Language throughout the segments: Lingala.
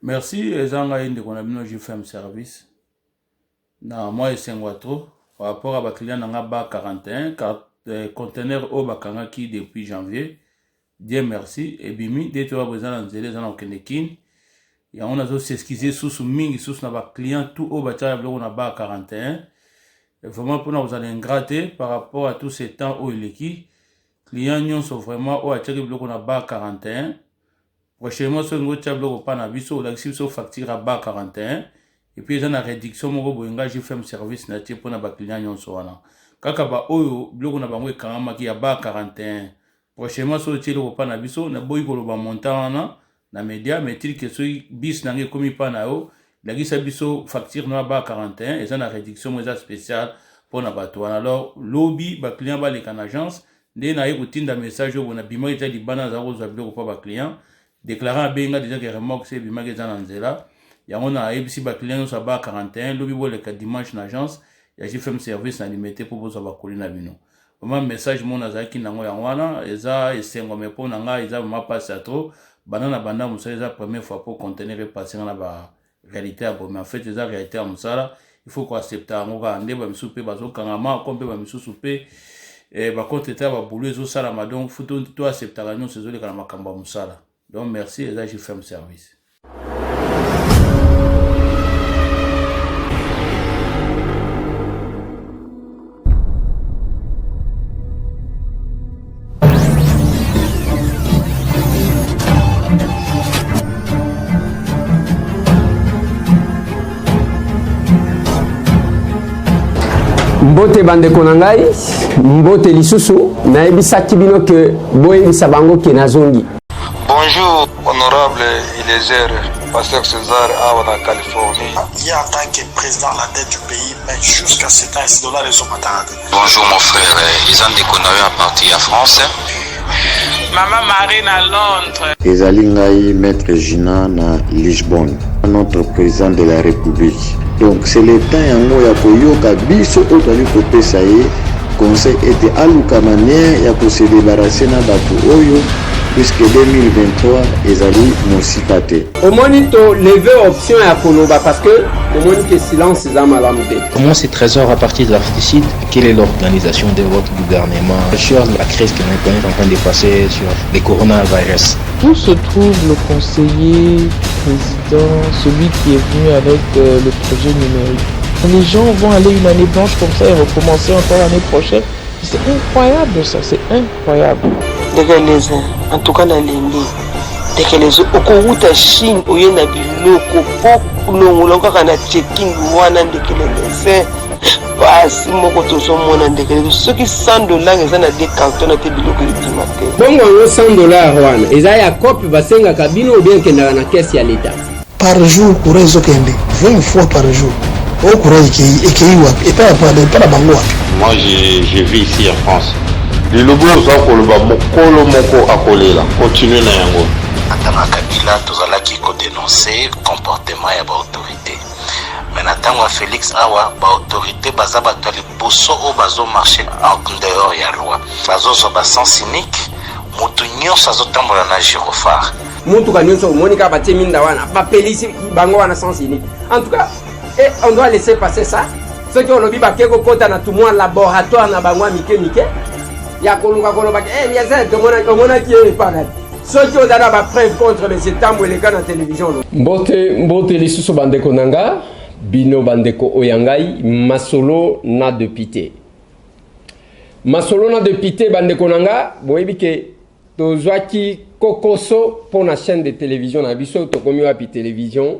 Merci, ezanga indi qu'on a bien fait un service. Na moi et trop par rapport à ba client nga ba 41 car conteneur au bakanga qui depuis janvier. Dieu merci et bimi dès tu as besoin d'enzeler dans kenekin. Ya on a zo s'excuser sous mingi sous na ba client tout au bata blo na ba 41. Et vraiment pour nous aller ingrater par rapport à tous ces temps où il est qui client nyon sont vraiment au a tchaki blo na ba 41. Prochainement, ce nouveau tableau pas na biso la so facture à bas 41 et puis ils ont la réduction mon boinga j'ai fait un service natif pour na ba client nyonso wana kaka ba oyo bloco na bango ekanga ki ya bas 41 prochainement so tchelo pas na biso na boy ko ba montant na média mais til que so bis na ngi komi pa na yo la gisa biso facture na bas 41 et ça la réduction moi spéciale pour na ba to alors lobby ba client ba les can agence ndé na yekutinda message au na bima ita libana za ko za bloco pa ba client déclarant benga déjà que remorque c'est bimage dans nzela ya on a ebisi ba client so ba 41 lobi bo le dimanche na agence ya j'ai fait un service na limité pour bozo ba kolina bino vraiment message mon azaki nango ya wana eza esengo me pona nga eza ma passe à trop banana banda musala eza première fois pour contenir et passer na ba réalité à bon mais en fait eza réalité à musala il faut qu'on accepte ngo ka ndeba misupe bazo kangama kombe ba misusu pe ba konteta ba boulot ezo sala madon futo to accepter ganyo sezole kana makamba musala. Donc merci et là j'ai fait mon service. Mbote bande konangai, mbote lisusu, na ebisaki bino ke boye bisabango ke nazongi. Bonjour, honorable Eliezer, pasteur César Awa en Californie. Il est en tant que président à la tête du pays, mais jusqu'à ce temps, ces dollars sont pas. Bonjour mon frère, ils ont déconné à partir à France. Maman Marine à Londres. Ezalingai Maître Gina na Lisbonne, notre président de la République. Donc c'est le temps yango ya koyoka biso otali kopesa ye conseil était aluka manière ya ko se débarrasser na bato oyo puisque 2023 ezali mosikate. Au monito lever option ya koloba parce que le monique silence za malamute. Comment ces trésors à partir de l'Afrique, quelle est l'organisation de votre gouvernement sur la crise que nous est en train de passer sur les coronavirus? Où se trouve le conseiller président, celui qui est venu avec le projet numérique? Les gens vont aller une année blanche comme ça et recommencer encore l'année prochaine. C'est incroyable ça, c'est incroyable. En tout cas, dans l'Inde, dès que les autres Chine, où il y a biloko, beaucoup de gens qui checking, dès que les basi moko tozomona ndeke soki $100 eza na des cartons na te biloko etimate bongo yo $100 wana eza ya copie basengaka bino bien kendaka na caisse ya l'État par jour courant ezokende 20 fois par jour au courant ekei wapi et pas la bango wapi. Moi je vis ici en France lilobo oza koloba mokolo moko akolela continue na yango atanga Kabila tozalaki kodénoncer comportement ya ba autorité. Mais natangwa Félix Awa ba autorité baza bato liboso o bazo marcher en dehors ya loi bazo zo ba sens cynique mutu nyonso azotambola na gyrophare mutu ka nyonso monika batie minda wana ba pelisi bango wana sens cynique en tout cas et on doit laisser passer ça ce qui on lobi ba keko kota na tout moi laboratoire na bango mike ya koluka koloba bien ça to mona qui est pas là ceux qui ont donné ba preuve contre les étambo les gars na télévision mbote lisusu bande konanga bino bandeko oyangai masolo na depité bandeko nanga boyebi ke tozwaki kokoso pour la chaîne de télévision na biso tokomi wapi télévision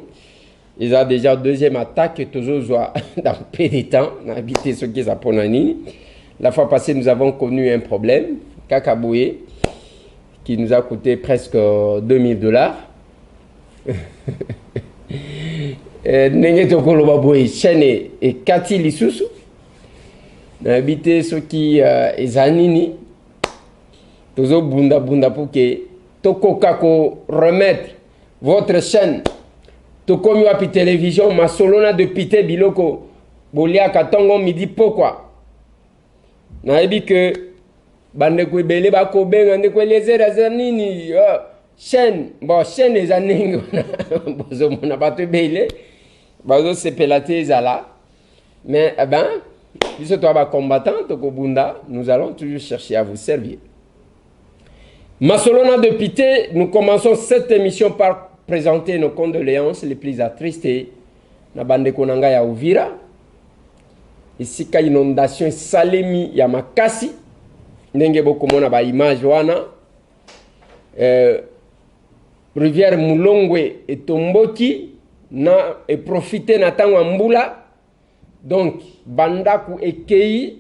ils ont déjà deuxième attaque tozozwa dans peu de temps na habité ce qui za nini. La fois passée nous avons connu un problème Kakaboué qui nous a coûté presque $2000. Nenge tokoloba boy chaîne et kati lisusu na habité ceux qui ezanini tozo bunda pour que tokoka ko remettre votre chaîne tokomi wapi télévision masolona de pité biloko bolia katongo midi pourquoi na ebi que bande ko belé ba ko benga ndeko les zanini chaîne les années on n'a pas tout bailé bazo sepelate zala mais eh ben puisque toi va combattant Tokobunda, nous allons toujours chercher à vous servir. Masolona de Pité, nous commençons cette émission par présenter nos condoléances les plus attristées na bande konanga ya Uvira. Ici ka inondation salemi ya makasi ndenge bokomona ba image wana rivière Mulongwe etomboki na et profiter na tango mbula. Donc, Bandaku ekei,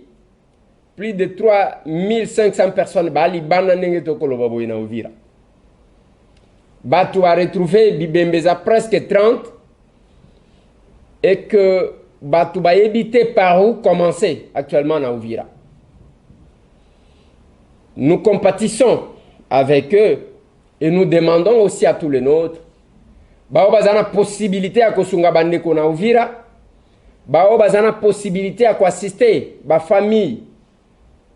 plus de 3500 personnes, Bali Bananenge Tokolo Baboina Uvira. Batu a retrouvé Bibembeza presque 30 et que Batu va éviter par où commencer actuellement à Uvira. Nous compatissons avec eux et nous demandons aussi à tous les nôtres, Baobazana possibilité à Kosunga Bandeko na Uvira. Bao bazana possibilité à assister ba famille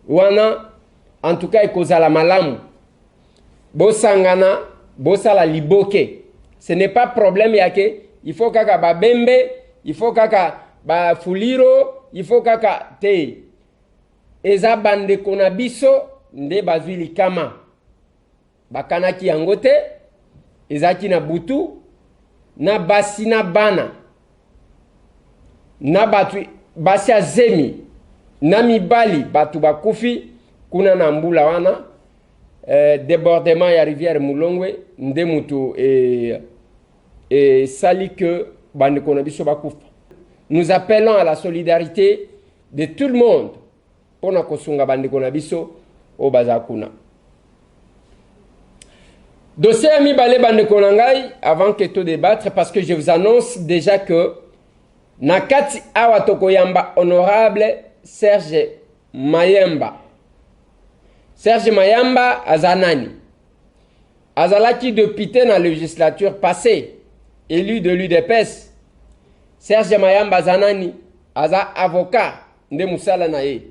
wana en tout cas ekozala malamu bo sangana bo sala liboke ce n'est pas problème yake il faut kaka ba bembe il faut kaka ba fuliro il faut kaka te eza bande kona biso nde bazwili kama bakanaki yango te ezaki na butu na basi na bana na batu basi azemi na mibali batu bakufi kuna na mbula wana débordement ya rivière Mulongwe nde mutu et sali que bande kona biso bakufa. Nous appelons à la solidarité de tout le monde pour na kosunga bande kona biso o bazakuna. Dossier ami balé bande kona ngai avant que tout débattre parce que je vous annonce déjà que Nakati awa tokoyamba honorable Serge Mayemba. Serge Mayemba azanani. Azalaki député dans la législature passée, élu de l'UDPS. Serge Mayemba azanani, aza avocat nde musala na ye.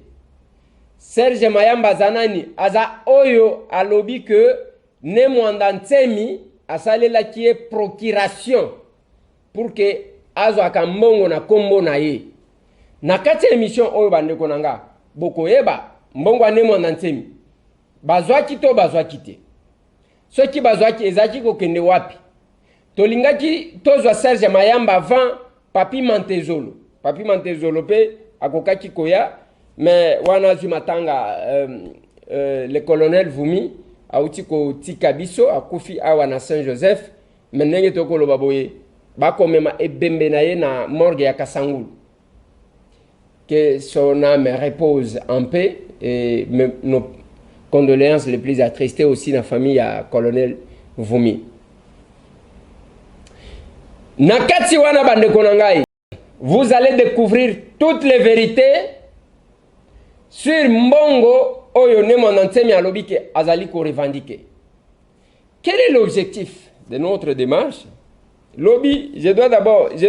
Serge Mayemba azanani, aza oyo alobi que ne mwanda ntemi asalela ki procuration pour que azo akambongo na kombo na ye. Na kati émission oyo bandeko nanga boko yeba mbongo anemo na ntemi bazwaki to bazwaki te soki bazwaki ezaki kokende wapi tolingaki tozwa Serge Mayemba avant Papi Mantezolo pe akokaki koya mais wana zumatanga le colonel Vumi auti ko tika biso akufi awa na Saint-Joseph menenge tokoloba boye bakomema ebembe na ye na morgue ya Kasangulu. Que son âme repose en paix et nos condoléances les plus attristées aussi dans la famille à colonel Vumi. Nakati wana bande konangai, vous allez découvrir toutes les vérités sur Mbongo Oyone Monantemi Alobike Azaliko revendiqué. Quel est l'objectif de notre démarche? Lobby, je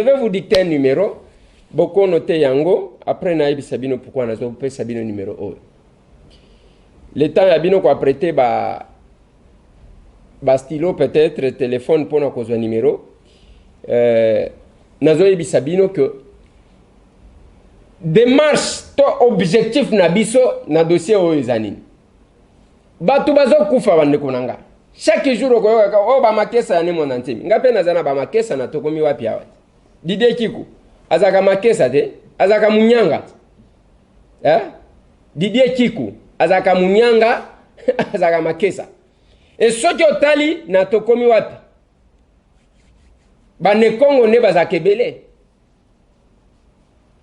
vais vous dicter un numéro. Beaucoup noté yango. Après naïbi sabino pourquoi on a fait sabino numéro 1. Le temps yabino ko prêté ba stylo peut-être téléphone pour na kozwa numéro. Nazo yebi sabino que démarche to objectif na biso na dossier oyo ezanini. Batu bazo kufa bande konanga. Chaque jour o ba makesa ya nemo nantemi. Ngape nazana ba makesa na tokomi wapi awa. Dide kiku azaka makesa te azaka munyanga. Didier Kiku azaka munyanga azaka makesa. Et soki otali na tokomi wapi. Bane Kongo ne bazaka belé.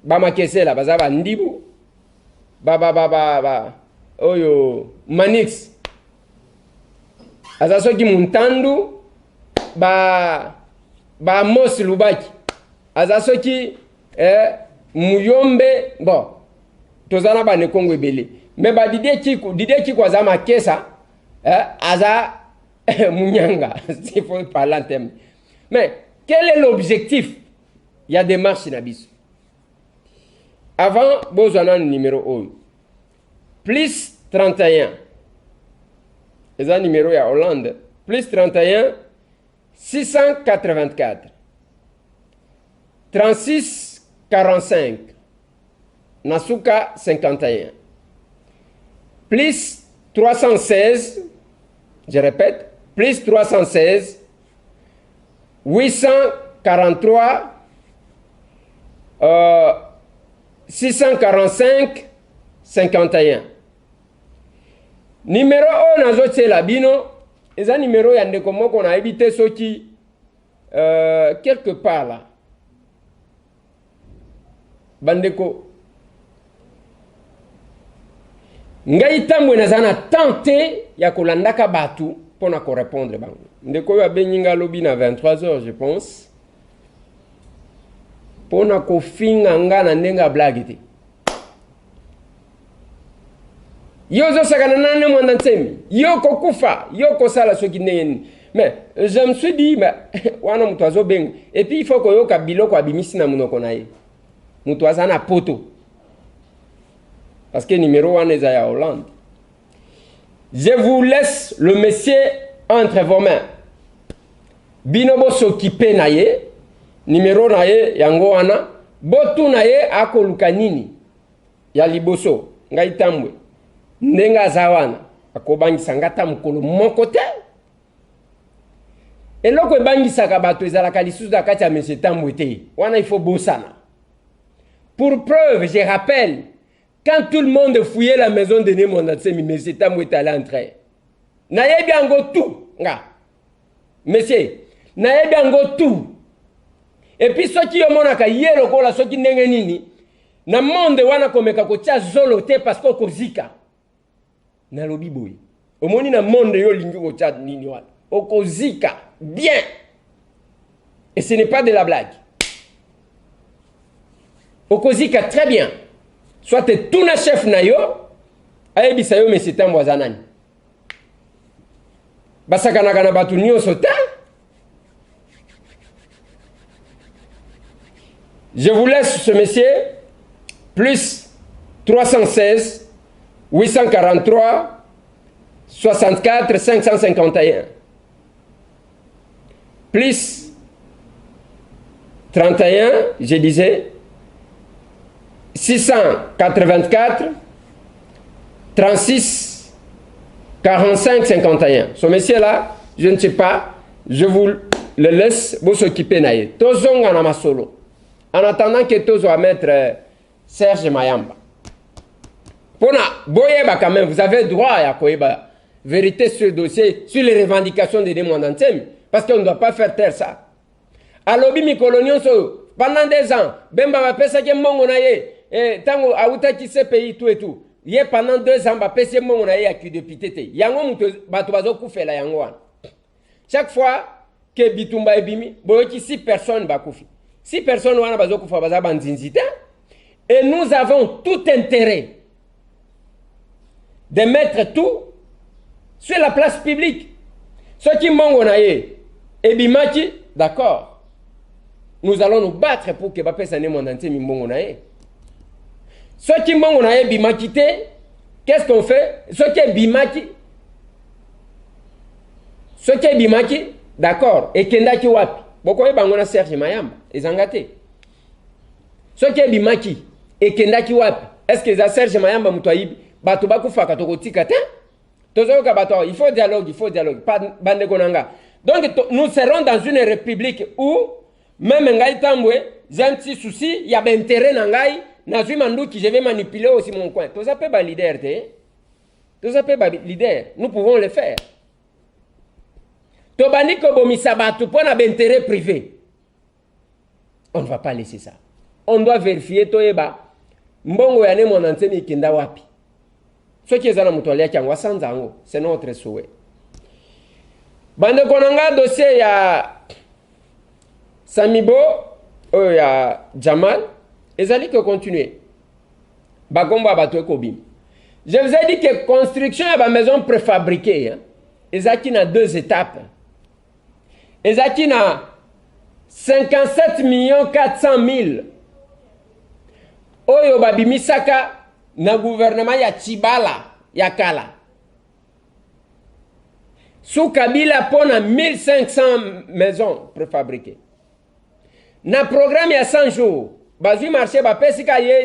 Ba makesela bazaba ndibu. Ba oyo Manix. Azasoki muntandu ba Mos Lubaki. Azasoki Muyombe bon tozana bane Kongo ebele mais ba Didier Kiku azama kesa aza munyanga s'il faut parler en termes. Mais quel est l'objectif? Il y a des marches nabis. Avant bozana numéro 1 plus 31 eza numéro ya Hollande plus 31, 684. 36, 45. Nasuka, 51. Plus 316, je répète, plus 316, 843, 645, 51. Numéro 1, nazo tsela bino, eza numéro ya ndeko moko na habité soki quelque part là. Bandeko. Ngai tambwe nazana tenter ya kolandaka batu pona ko répondre bango. Ndeko ya benyinga lobi na 23h je pense. Pona ko finga nga na ndenga blague te. Yo zo sakana nane mwanda nsemi. Yo ko kufa, yo ko sala soki ndenge. Mais je me suis dit mais wana mutu azo benga. Et puis il faut ko yo ka biloko abimisi na munoko na ye. Mutu azana poto. Parce que numéro 1 est à Hollande. Je vous laisse le monsieur entre vos mains. Binobo s'occuper naye. Numéro naye yango wana. Botu naye ako lukanini. Ya liboso. Ngai tambwe. Ndenga zawana. Ako bangi sangata mukolo moko te. Eloko bangi sakabato ezalaka lisusu da kati ya monsieur tambwe te. Wana il faut bosana. Pour preuve, je rappelle, quand tout le monde fouillait la maison de Némondatsemi, M. Tambwe est allé entrer. Naye biango tout, nga. Monsieur, naye biango tout. Et puis ceux qui ont monaka yelo kola ceux qui ndenge nini, na monde wana komeka ko tia zolo te parce que kozika. Na lobi boy. Omoni na monde yo lingi ko tia nini wana. Okozika bien. Et ce n'est pas de la blague. Okozika très bien. Soit tout na chef na yo, ayebisa yo monsieur Tambwe azanani. Basakana kana batu nyonso te. Je vous laisse ce monsieur plus 316 843 64 551 plus 31, je disais 684 36 45 51. Ce monsieur-là, je ne sais pas, je vous le laisse vous s'occuper naïe. Tozonga na masolo. En attendant que Tozo va mettre Serge Mayamba. Pona, boyeba quand même, vous avez droit à koyeba vérité sur le dossier, sur les revendications des Némondansemi, parce qu'on ne doit pas faire taire ça. À l'obi mikolonion so, pendant 2 ans, Bemba va pesa ke mongo na ye. Et tango auta qui se pays tout et tout. Yé pendant 2 ans ba pese mongo na ye aki député te. Yango muto bato bazo kufela yango wana. Chaque fois que bitumba ebimi, boyoki 6 personnes ba kufi. 6 personnes wana bazo kufa baza banzinzita. Et nous avons tout intérêt de mettre tout sur la place publique. Ceux qui mongo na ye ebimaki, d'accord. Nous allons nous battre pour que Bapesa Némondansemi mongo na ye. Ceux qui m'ont bimaki, qu'est-ce qu'on fait? Ceux qui bimaki, d'accord. Et kendaki wapi? Boko bangona Serge Mayamba, ezangate. Ceux qui bimaki, et kendaki wapi? Est-ce que ça Serge Mayamba mutwayibi? Bato bakufa katoko tikate? Tozoka bato, il faut dialogue. Pas bande konanga. Donc nous serons dans une république où même Ngai Tambwe, j'ai un petit souci, il y a un intérêt nangai. Nazui Manduki, je vais manipuler aussi mon coin. Tous appels ba leader, tous appels ba leader. Nous pouvons le faire. Tobani ko bomisa batu pour un intérêt privé. On ne va pas laisser ça. On doit vérifier toyeba. Mbongo ya Némondansemi kenda wapi. Ceux qui ezana mutolia kyangwa sanzango, c'est notre souhait. Bande konanga dossier ya Samibo, ya Jamal. Et ça dit que continuer. Bagomba bato ekobim. Je vous ai dit que construction est une maison préfabriquée. Et ça qui a 2 étapes. Et ça qui a 57 400 000. Oyo babimisaka na gouvernement ya Chibala ya Kala. Sous Kabila, on a 1500 maisons préfabriquées. Dans le programme, il y a 100 jours. Bazui marché,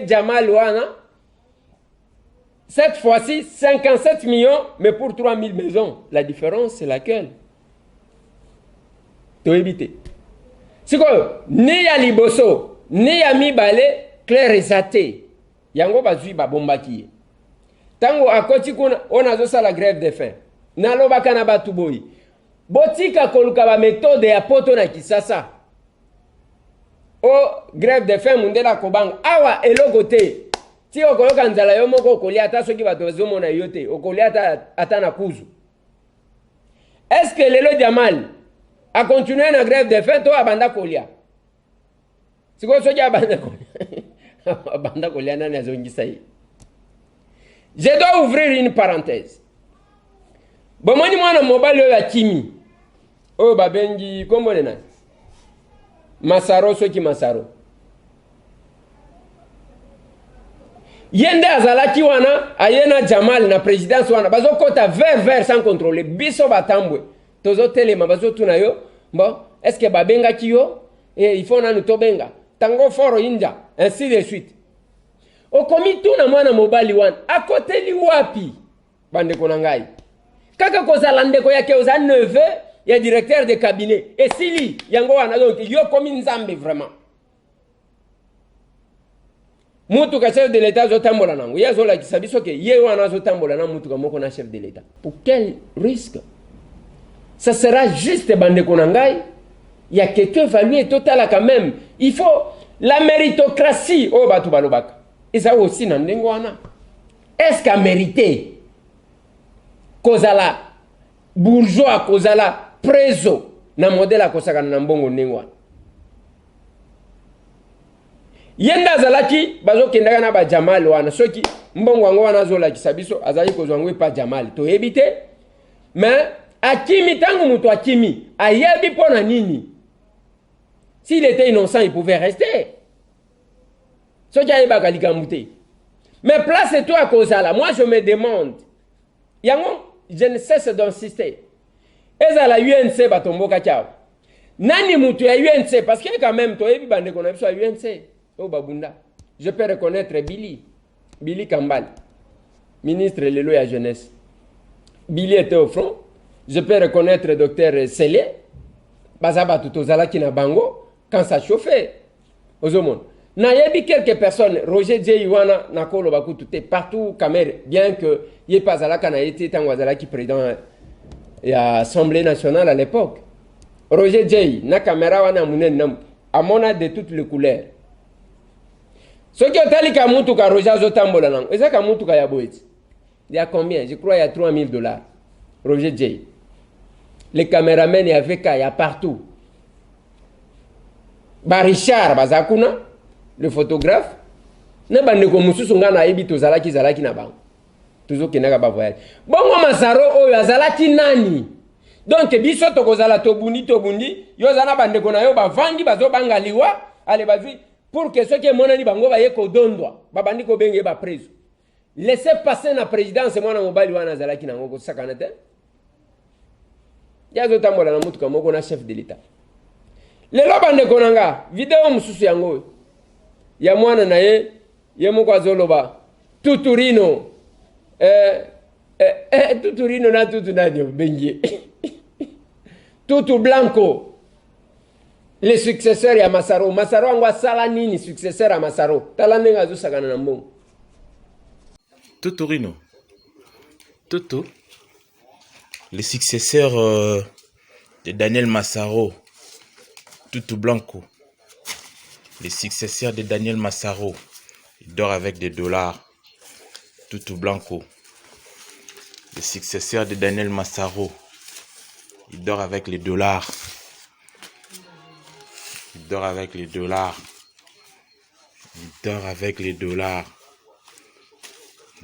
Jamal Wana. Cette fois-ci, 57 millions, mais pour 3000 maisons. La différence, c'est laquelle? Tu éviter. C'est quoi? Ni ya liboso, ni ya mibale, clair et saté. Yango bazui babombaki. Tango akoti kuna, on a zosa la grève de faim. Naloba kana batuboyi. Botika koluka ba méthode ya poto na Kisasa. O grève de faim mundela kobanga. Awa elogote. Si okoyoka nzala yo moko okolia ata soki bato bazomona yo te, okolia ata na kuzu. Est-ce que Lelo Jamal a continué na grève de faim to abanda kolia? Siko soki abanda kolia. Abanda kolia nani azongisa yi. Je dois ouvrir une parenthèse. Bomoni mwana mobali oyo akimi. Oyo babengi kombo nena. Masaro soki Masaro. Yende azalaki wana ayena Jamal na présidence wana bazo kota vers sans contrôler biso batambwe tozo telema bazo tuna yo bon est-ce que babenga kiyo et il faut nanu tobenga tango foro inja ainsi de suite okomi tuna mwana mobali wana akoteli wapi bande konangai kaka kozala ndeko yake oza neveu ya directeur de cabinet et sili yango wana donc yo komi nzambe vraiment. Mutuka chef de l'État zotambola nango. Yezo la kisabiso ke ye wana zotambola na mutuka moko na chef de l'État. Pour quel risque? Ça sera juste bande konangai. Il y a que tu évaluer total quand même. Il faut la méritocratie au batu balobaka. Et ça aussi na ndengo wana. Est-ce qu'a mérité kozala bourgeois kozala preso na modèle akosaka na mbongo ndengo wana? Yenda zalaki bazo kendaka na ba Jamal wana soki mbongo wango wana zola kisabiso azali kozwangwe pa Jamal to ebite mais akimi tangu muto akimi ayebi pona nini. S'il était innocent il pouvait rester soki ayeba kalika mute mais place toi kozala. Moi je me demande yango je ne cesse d'insister ezala UNC batomboka kiao nani mutu ya UNC parce que quand même to ebi bande kona biso ya UNC. Oh Babunda, je peux reconnaître Billy Kambal, ministre de l'Élo et la jeunesse. Billy était au front. Je peux reconnaître Dr Sele, Bazaba Tutozala qui na bango, quand ça chauffait. Aux hommes. Nayebi quelques personnes, Roger J. Iwana, Nakolo Baku, tout est partout, Kamer, bien que Yé Pazala Kanaïti, Tangwazala qui président de l'Assemblée nationale à l'époque. Roger J. Na caméra wana mounen à mon âge de toutes les couleurs. Ce qui est allé à Moutuka Roger Zotambola, et ça à Moutuka Yaboït. Il y a combien? Je crois qu'il y a $3000. Roger J. Les caméramens, il y avait il y a partout. Richard Bazakuna, le photographe, n'a pas de commusu sungana ebito zalaki na bang. Toujours qui n'a pas voyage. Bongo Masaro, Yazalaki nani. Donc, biso tokozala tobundi, yozana bande kona yo bavandi bazo bangaliwa, ale bazi. Pour que ceux qui sont monani bango ba yeko dondwa babandi ko benge ba preso laissez passer na présidence mwana mobali wana zalaki nango ko sakana te yazo tambola na mutuka moko na chef de l'État lelo bande konanga vidéo mususu yango ya mwana na ye moko azoloba tuturino tuturino na tutu nani bengi tutu blanco. Les successeurs ya Masaro. Masaro angwa sala nini successeur à Masaro. Talandenga zo sakana na mbongo. Tuturino. Toto. Les successeurs de Daniel Massaro. Tutu Blanco. Les successeurs de Daniel Massaro. Il dort avec des dollars. Tutu Blanco. Les successeurs de Daniel Massaro. Il dort avec les dollars. Il dort avec les dollars. Il dort avec les dollars.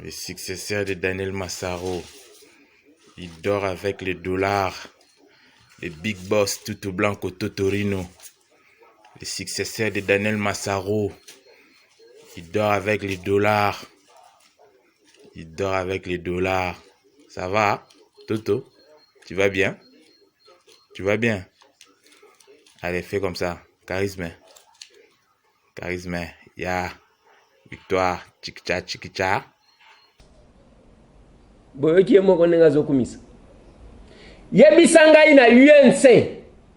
Le successeur de Daniel Massaro. Il dort avec les dollars. Le big boss Tutu Blanco Totorino. Le successeur de Daniel Massaro. Il dort avec les dollars. Il dort avec les dollars. Ça va, Toto? Tu vas bien? Tu vas bien? Allez, fais comme ça. Charisme. Charisme. Ya. Victoire. Chikicha, chikicha. Boyoki moko nenga zokumisa. Yebisa ngai na UNC.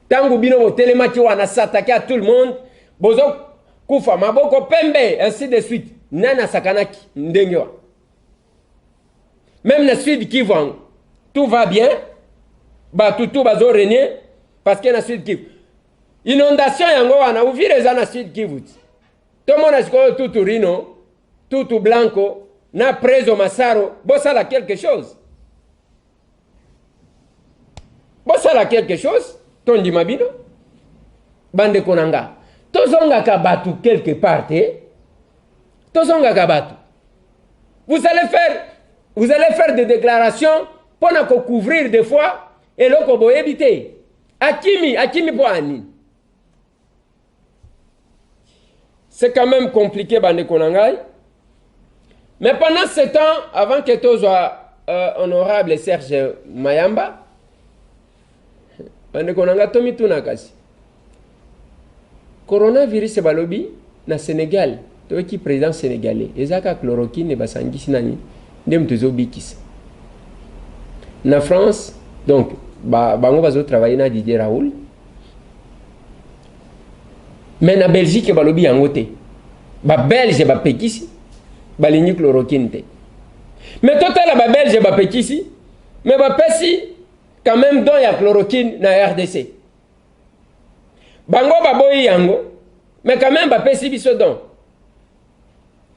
Tangu bino botelemaki wana s'attaquer à tout le monde. Bozo kufa maboko pembe ainsi de suite. Nana sakanaki ndenge wa. Même na Sud Kivu, tout va bien. Bah tout bazo régner parce que na Sud Kivu. Inondation yango wana uvire za na Sud Kivu. Tomo na siko tout rino, tout blanco, na preso masaro, bosala quelque chose. Bosala quelque chose, tondi mabino. Bande konanga. Tozonga kabatu quelque part, Tozonga kabatu. Vous allez faire des déclarations pour nous couvrir des fois et le kobo éviter. Akimi boani. C'est quand même compliqué, bande konangai. Mais pendant ce temps, avant que tu sois honorable Serge Mayamba, bande konanga tomi tunakasi. Coronavirus balobi na Sénégal, toi qui président sénégalais, ezaka chloroquine et basangisi nani, ndem tozo bikis. Na France, donc bango bazo travailler na Didier Raoul. Mais na Belgique balobi yango te. Ba Belge ba pekisi, balingi chloroquine te. Mais total ba Belge ba pekisi, mais ba pesi quand même don ya chloroquine na RDC. Bango baboyi yango, mais quand même bapesi biso don.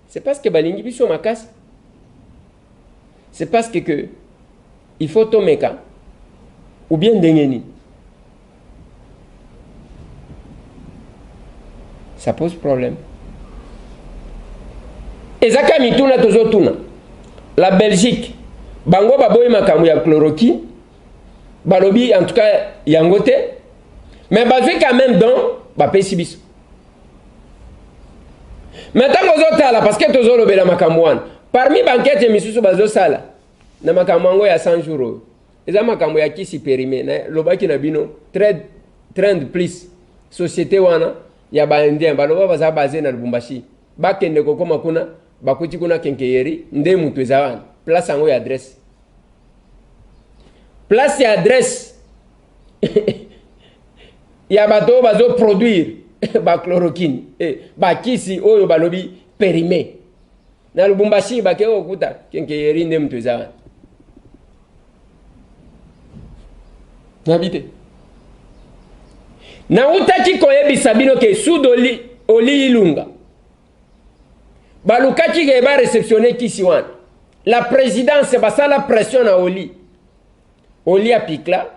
C'est parce que balingi biso makasi. C'est parce que il faut tomeka ou bien dengeni. Ça pose problème. Ezaka mituna tozotuna. La Belgique, bango baboyi makamu ya chloroquine, balobi en tout cas yangote. Mais bazui quand même don bapesi biso. Maintenant vous là parce que tozo lobela makamwan. Parmi banquette misusu bazo sala na makamango ya 100 jours. Eza makambo ya kisi périmé na lobaki na bino trend plus société wana ya ba indien baloba baza basé na Lubumbashi. Bakende kokoma kuna bakuti kuna kenkeyeri nde mutu ezawana. Place yango ya adresse. Place ya adresse. Ya bato bazo produire ba chloroquine ba kisi oyo balobi périmé na Lubumbashi bake okuta kenkeyeri nde mtu ezawana nabite na utaki koyebisa bino ke sudoli oli ilunga balukaki ke ba réceptionner kisi wana la présidence basala pression na oli apikla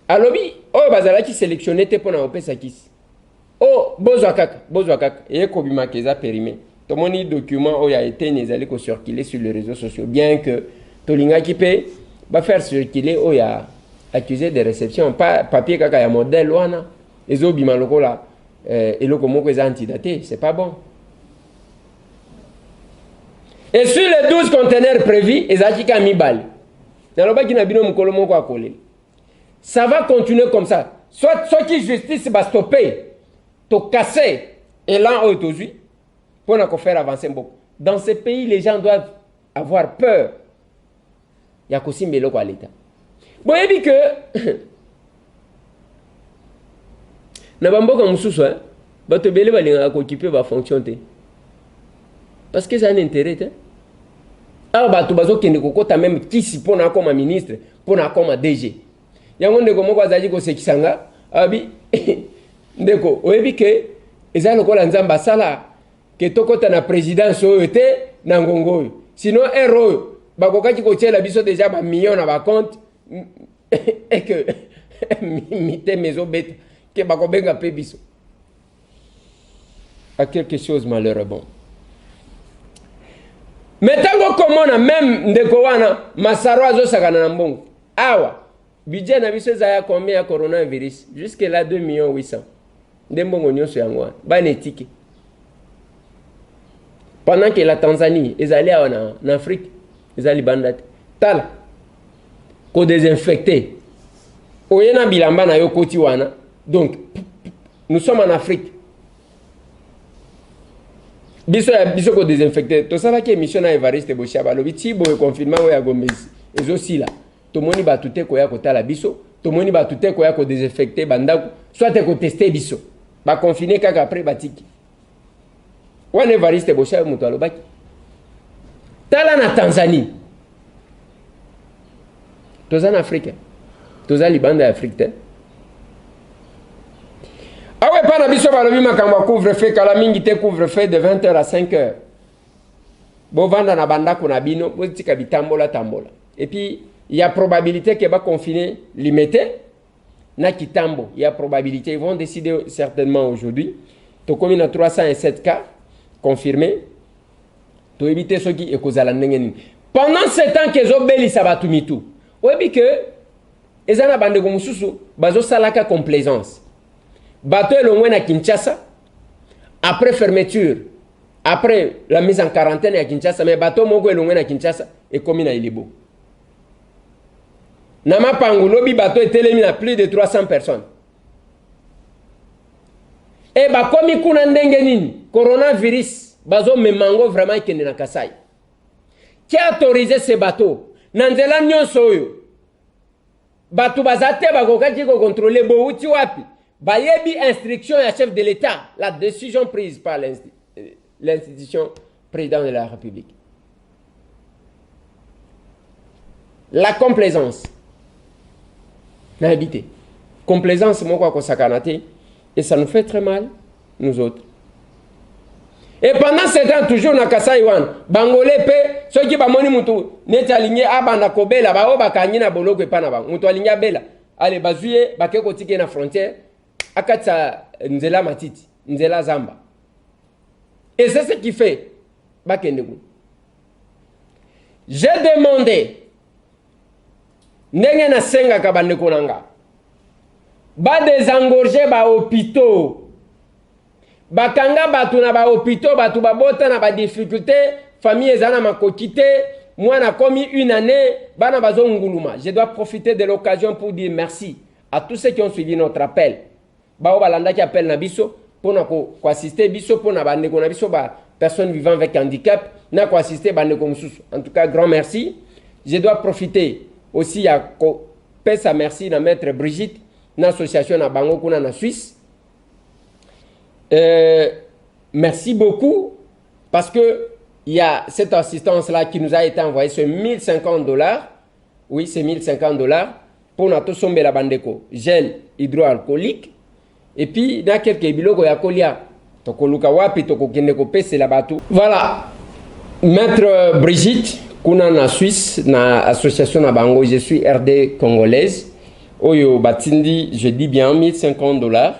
alobi oyo bazalaki sélectionné te pona opesa kisi oh bozwa kaka eko bimaka eza périmé tomoni document oyo a été nezali ko circuler sur les réseaux sociaux bien que tolingaki pe ba faire circuler oyo a accusé de réception pas papier kaka ya modèle wana ezo bima lokola eloko moko eza antidaté c'est pas bon. Et sur les 12 conteneurs prévus ezaki ka mibale nalobaki na bino mukolo moko akole. Ça va continuer comme ça. Soit qui justice va stopper, te casser élan aujourd'hui pour nous faire avancer beaucoup. Dans ces pays, les gens doivent avoir peur. Il y a aussi mbelo kwa l'État. Bon, et puis que na bamboka mususu bato bele balinga ko occuper ba fonction te. Parce que ça a un intérêt te. Ah bato bazo kende kokota même kisi pona comme ministre, pona comme DG. Yango ndeko moko azali ko sekisanga abi ndeko oyebi ke eza lokola nzamba sala ke tokota na présidence oyo te na ngongo oyo sinon ero bakokaki ko tiela biso déjà ba millions na ba compte et que mité mezo bête que bakobenga pe biso à quelque chose malheureux bon. Metango komona même ndeko wana masaro azosakana na mbongo awa budget na biso za ya combien ya coronavirus jusque là 2 800 ndembongo nyonso yango wana banetiki pendant que la Tanzanie ezali en Afrique ezali bandate tala ko désinfecter oyena bilamba na yo koti wana. Donc nous sommes en Afrique. Biso ko désinfecter to sala ki émission na Evariste Boshaba lobi ti bo confinement o ya Gomez ezosila to moni ba tuté ko ya kotala biso to moni ba tuté ko ya ko désinfecter bandako soit ko tester biso ba confiner kaka après batiki wana Evariste Boshaba muto alobaki tala na Tanzanie toza na Afrique toza libanda ya Afrique awe pana biso balobi makambo couvre-feu kala mingi te couvre-feu de 20h à 5h bovanda na bandako na bino botika bitambola tambola et puis il y a probabilité que va confiner limité na kitambo il y a probabilité ils vont décider certainement aujourd'hui to komi na 307 cas confirmés to éviter ceux qui ekozala ndenge nini pendant ce temps que zo belisa batu mitu oyebi que ezana bandeko mususu bazo salaka complaisance bateau elongwe na Kinshasa après fermeture après la mise en quarantaine à Kinshasa mais bateau moko elongwe na Kinshasa et comme na Ilebo na mapangu lobi bateau etelemi na plus de 300 personnes et ba komi kuna ndenge nini coronavirus bazo memango vraiment ikende na Kasai qui a autorisé ces bateaux na nzela nyonso oyo bato bazate bakokaki ko contrôler bo uti wapi bayebi instruction à chef de l'État, la décision prise par l'institution président de la République. La complaisance. N'a habité. Complaisance, moi, quoi, et ça nous fait très mal, nous autres. Et pendant ce temps, toujours, na Kasaiwan, Bangolé, ceux qui ba moni mutu, net aligné, abanda kobela, ba o bakanyi na boloko epana ba, mutu aligné bela. Allez, bazuye, bakeko tike na frontière. Akatsa nzela matiti, nzela zamba. Et c'est ce qui fait Bakendegou. J'ai demandé ndenge na senga kabande konanga ba désengorger ba hôpitaux bakanga batu na ba hôpitaux batu babota na ba difficulté famille ezana makokite moi na komi une année bana bazonguluma. Je dois profiter de l'occasion pour dire merci à tous ceux qui ont suivi notre appel. Bao balanda qui appelle na biso pour na ko assister biso pour na bande ko na biso ba personnes vivant avec handicap na ko assister bande ko mususu. En tout cas grand merci. Je dois profiter aussi à ko pesa merci na maître Brigitte na association na bango kuna na Suisse. Merci beaucoup parce que il y a cette assistance là qui nous a été envoyée sur $1050. Oui, c'est $1050 pour notre sombe la bandeko gel hydroalcoolique. Et puis, dans quelques biloko ya kolia, toko luka wapi, toko kende ko pese la batu. Voilà, maître Brigitte, kuna na Suisse, na association na bango, je suis RD congolaise. Oyo batindi, je dis bien $1050.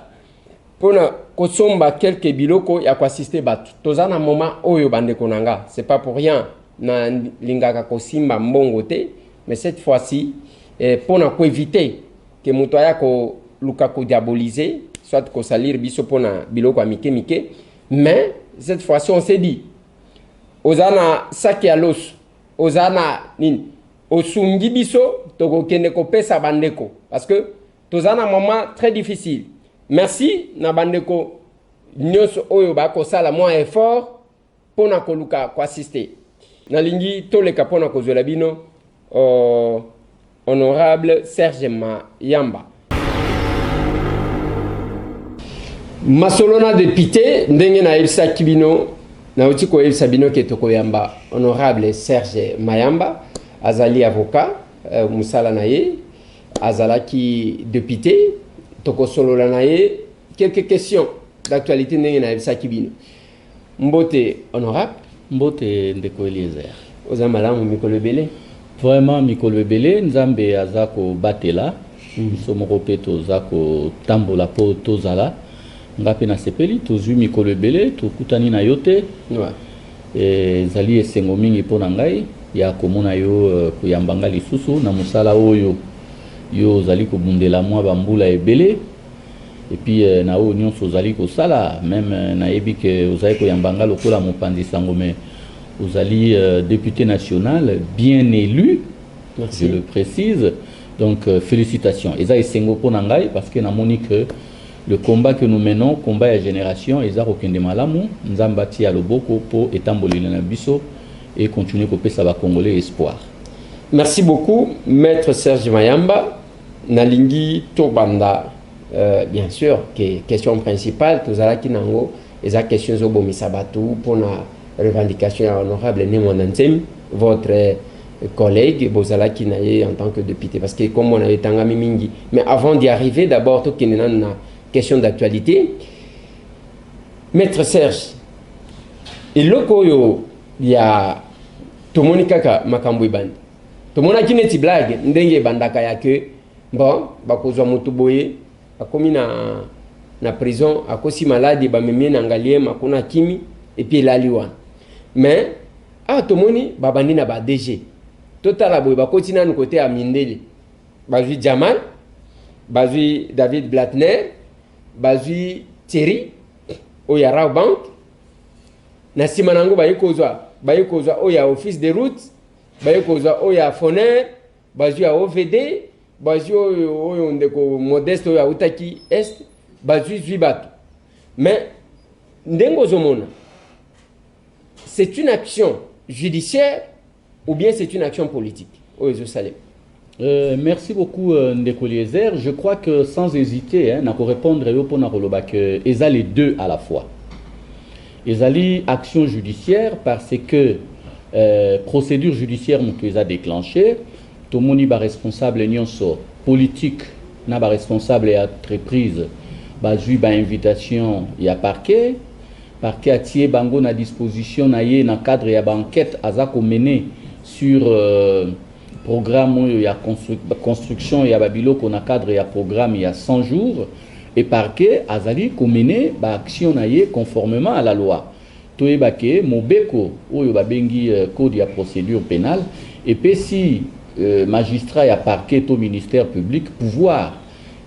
Pour na kosomba quelques biloko ya ko assister batu. Tozana moment oyo bande konanga, c'est pas pour rien. Na lingaka kosimba mbongo te, mais cette fois-ci, pour na ko éviter que mutoya ko luka ko diaboliser. Soit qu'on salir biso pona biloko mike mike, mais cette fois-ci on s'est dit ozana saki alos ozana nini osungi biso toko kende ko pesa bandeko parce que tozana un moment très difficile. Merci na bandeko nyonso oyo ba ko sala moins effort pona ko luka ko assister na lingi toleka pona ko zola bino honorable Serge Mayamba. Masolona député ndenge na Elsa Kibino na utiko Elsa Bino ketoko yamba honorable Serge Mayamba azali avocat musala naye azalaki député toko solola naye quelques questions d'actualité ndenge na Elsa Kibino mbote honorable mbote ndeko Eliezer ozamalamu mikolo belé vraiment mikolo belé nzambe azako batela somoko pe tozako tambola po tozala ngapi na sepeli tozwi mikolo ebele tokutani na yo te ezali esengo mingi mpo na ngai ya komona yo koyambanga lisusu na mosala oyo yo ozali kobundela mwa bambula ebele epuis na oyo nyonso ozali kosala meme nayebi ke ozali koyambanga lokola mopanzi sango me ozali député national bien élu je le précise. Donc, félicitations. Et ça, c'est un parce que le combat que nous menons, combat à génération, et ça, aucun de malamou, nous avons bâti à l'oboko pour étamboler le biso et continuer à couper ça va congolais espoir. Merci beaucoup, Maître Serge Mayamba. Nalingi Tobanda, bien sûr, que question principale, tout ça qui nango, et ça question zobomi sabatu pour la revendication honorable Némonantem, votre collègue Bozala qui naye en tant que député, parce que comme on avait tangami mingi, mais avant d'y arriver, d'abord tout qu'il y a une question d'actualité, Maître Serge, et le koyo il y a tout le monde kaka makambo band, tout le monde qui n'est blague, ndenge bandaka ya que bon, bakozwa mutu boye, akomi na prison, akosi malade, bamemie na ngalie, makuna kimi, et puis laliwa. Mais, tomoni, babandi na ba DG. Total aboye, bakoti na côté à Mindele. Bazui Jamal, bazui David Blattner, bazui Thierry, oya Raw Bank. Na simanango baye kozwa oya office de route, baye kozwa oya Foner, bazui a OVD, bazui oyo ndeko modeste oya utaki est, bazui zwibato. Mais ndengo zomona, c'est une action judiciaire ou bien c'est une action politique? Merci beaucoup Ndeko Eliezer. Je crois que sans hésiter, on peut répondre que ils ont les deux à la fois. Ils ont action judiciaire parce que procédure judiciaire qu'ils ont déclenché, tout le monde est responsable politique, n'a pas responsable et entreprise, eu invitation il y a parquet a tiré bango na disposition na cadre ya enquête azako mené sur programme il y a construction il y a babiloko na cadre il y a programme il y a 100 jours et parquet azali ko mené ba action na conformément à la loi toyebake mobeko oyo babengi code ya procédure pénale et puis si magistrat ya parquet au ministère public pouvoir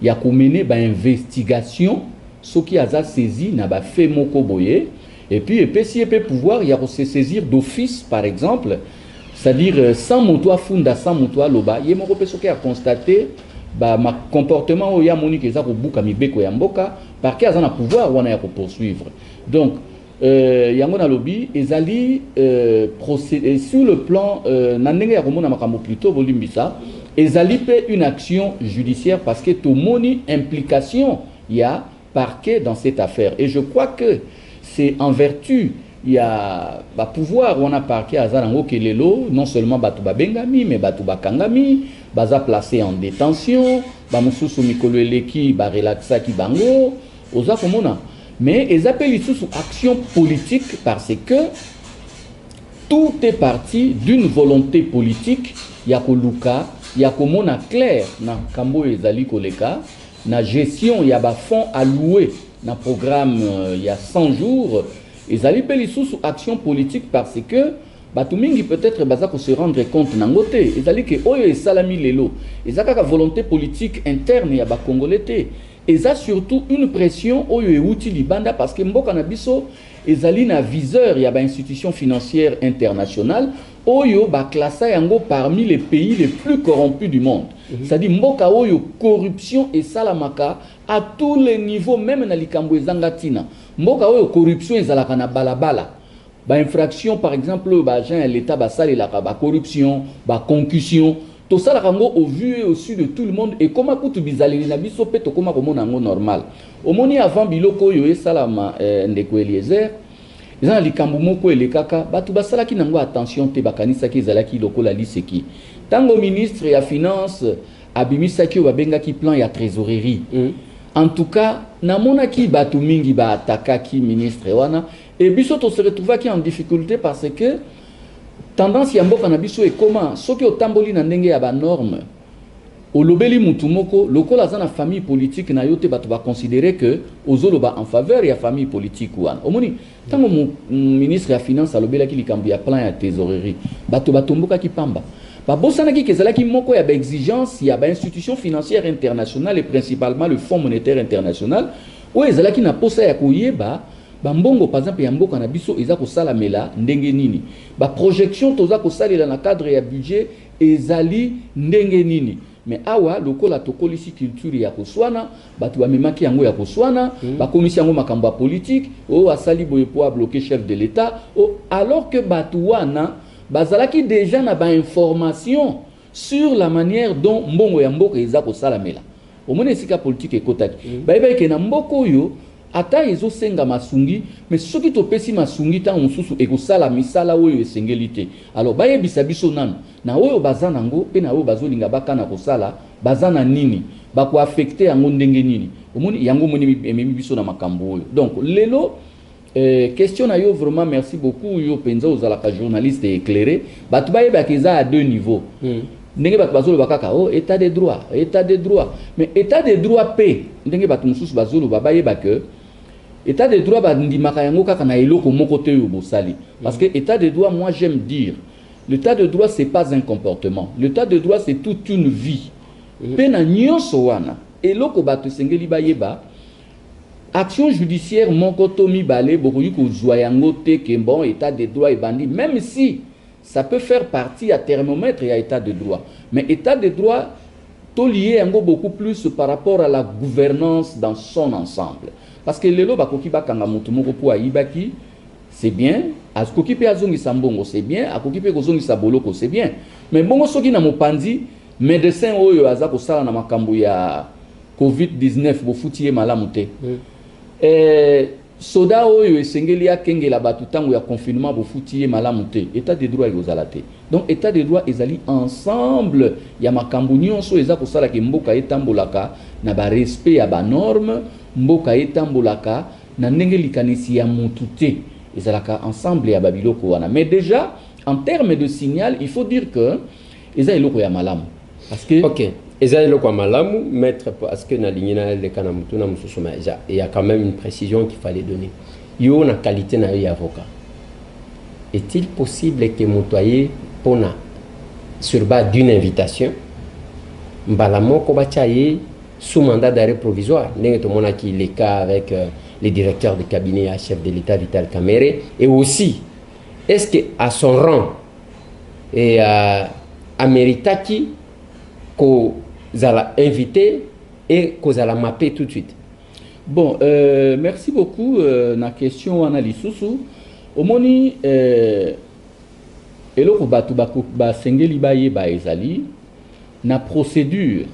il y a mené ba investigation ce qui a saisi n'a pas fait moko boye et puis si peut pouvoir il y a se saisir d'office par exemple c'est-à-dire sans moto funda sans moto loba il moko pe qui a constaté ba ma comportement o ya monique za ko buka mibeko ya mboka parce que azana pouvoir wana ya ko poursuivre donc yango na lobby ezali procéder sur le plan na ndenge ya komona makambo plutôt bolimbisa ezali pe une action judiciaire parce que tout moni implication il y a parquet dans cette affaire et je crois que c'est en vertu il y a ba pouvoir on a parquet azalango kelelo non seulement batu bengami mais batu bakangami baza placé en détention ba mususu mikolo eleki ba relaxa ki bango oza komona mais ils appellent sous action politique parce que tout est parti d'une volonté politique ya koluka ya komona clair na kambo ezali koleka na gestion ya ba fonds alloués na programme il y a 100 jours ils allaient payer sous action politique parce que batumingi peut-être baza ko se rendre compte nangote ils allaient que oyo et salami lelo ils a ka volonté politique interne ya ba congolais et ça surtout une pression oyo e outil libanda parce que mboka na biso ils allaient na viseur ya ba institution financière internationale oyo ba classa yango parmi les pays les plus corrompus du monde. C'est-à-dire mboka oyo corruption et salamaka à tous les niveaux même na likambo ezangatina. Mboka oyo corruption ezalaka na balabala. Ba infraction par exemple ba agent l'état ba salelaka ba corruption, ba concussion, tout ça la rango au vu et au su de tout le monde et comment kutu bizali na biso pe to comment komona ngo normal. Omoni avant biloko oyo e salama Ndeko Eliezer ils ont likambo moko elekaka batu basalaki nango attention te bakanisa ki ezalaki lokola liseki tango ministre ya finance abimisaki o babengaki plan ya trésorerie en tout cas namonaki batu mingi ba atakaki ministre wana et biso to se retrouvaki en difficulté parce que tendance ya mboka na biso e comment soki otamboli na ndenge ya ba norme olobeli mutu moko lokola za na famille politique na yote batu ba considérer que ozoloba en faveur ya famille politique wana omoni tango ministre ya finance alobelaki likambo ya plan ya trésorerie batu batomboka ki pamba ba bosana ki kezalaki moko ya ba exigence ya ba institution financière internationale et principalement le Fonds monétaire international o ezalaki na posa ya koyeba Bambongo par exemple ya mboka na biso eza ko sala mela ndenge nini. Ba projection toza ko salela na cadre ya budget ezali ndenge nini. Mais awa lokola tokolisi culture ya koswana batu bamemaki yango ya koswana bakomisi yango makambo ya politique asali boye po bloquer chef de l'état alors que batu wana bazalaki déjà na ba information sur la manière dont mbongo ya mboka eza kosala mela omone esika politique ekotaki bayebaki na mboko oyo ata ezosenga masungi mais soki topesi masungi ntango mosusu ekosala misala oyo esengeli te alors bayebisa biso nano na oyo baza nango mpe na oyo bazolinga bakana kosala baza na nini bakoaffecte yango ndenge nini omoni yango moni ememi biso na makambo oyo donc lelo question na yo vraiment merci beaucoup yo penza ozalaka journaliste éclairé bato bayebaka eza à deux niveaux ndenge bato bazoloba kaka état de droit mais état de droit pe ndenge bato mosusu bazoloba bayeba que état de droit bandimaka yango kaka na eloko moko te yo bosali parce que état de droit moi j'aime dire l'état de droit c'est pas un comportement l'état de droit c'est toute une vie pe na nyonso wana eloko bato sengeli bayeba action judiciaire moko to mibale bokoki kozwa yango te ke bon état de droit ebandi même si ça peut faire partie à thermomètre et à état de droit mais état de droit to lié yango beaucoup plus par rapport à la gouvernance dans son ensemble parce que lelo bakoki bakanga mutu moko po ayibaki c'est bien akoki pe azongisa mbongo c'est bien akoki pe kozongisa boloko c'est bien mais mbongo soki na mopanzi médecin oyo aza kosala na makambo ya COVID-19 bofuti ye malamu te soda oyo esengeli akengela batu tango ya confinement bofuti ye malamu te état de droit ezala te donc état de droit ezali ensemble ya makambo nyonso eza kosala ke mboka etambolaka na ba respect ya ba norme mboka etambolaka na ndenge likanisi ya mutu te ezalaka ensemble ya babiloko wana mais déjà en termes de signal il faut dire que eza eloko ya malamu parce que OK eza eloko ya malamu maître parce que na lignina le kana mutu na mususu il y a quand même une précision qu'il fallait donner yo na qualité na yo avocat est-il possible que mutoyer pona sur base d'une invitation mbala moko bachaye sous mandat d'arrêt provisoire ndenge to mona ki les cas avec les directeurs de cabinet à chef de l'État Vital Kamerhe et aussi est-ce que à son rang et à méritaki ko zala invité et ko zala mapper tout de suite. Bon, merci beaucoup na question analyse susu omoni eloko batu ba sengeli baye ba ezali na procédure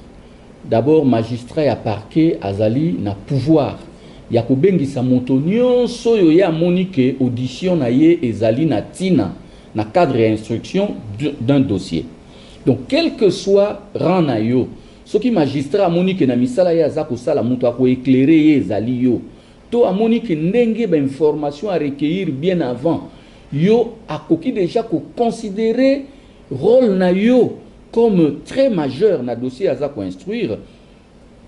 d'abord magistrat ya parquet azali na pouvoir ya kobengisa moto nyonso yo ya monike audition na ye ezali na tina na cadre ya instruction d'un dossier donc quel que soit rang na yo soki magistrat amonike na misala ya za kosala moto ako éclairer ye ezali yo to amonike ndenge ba information à recueillir bien avant yo akoki déjà ko considérer rôle na yo comme très majeur na dossier aza ko instruire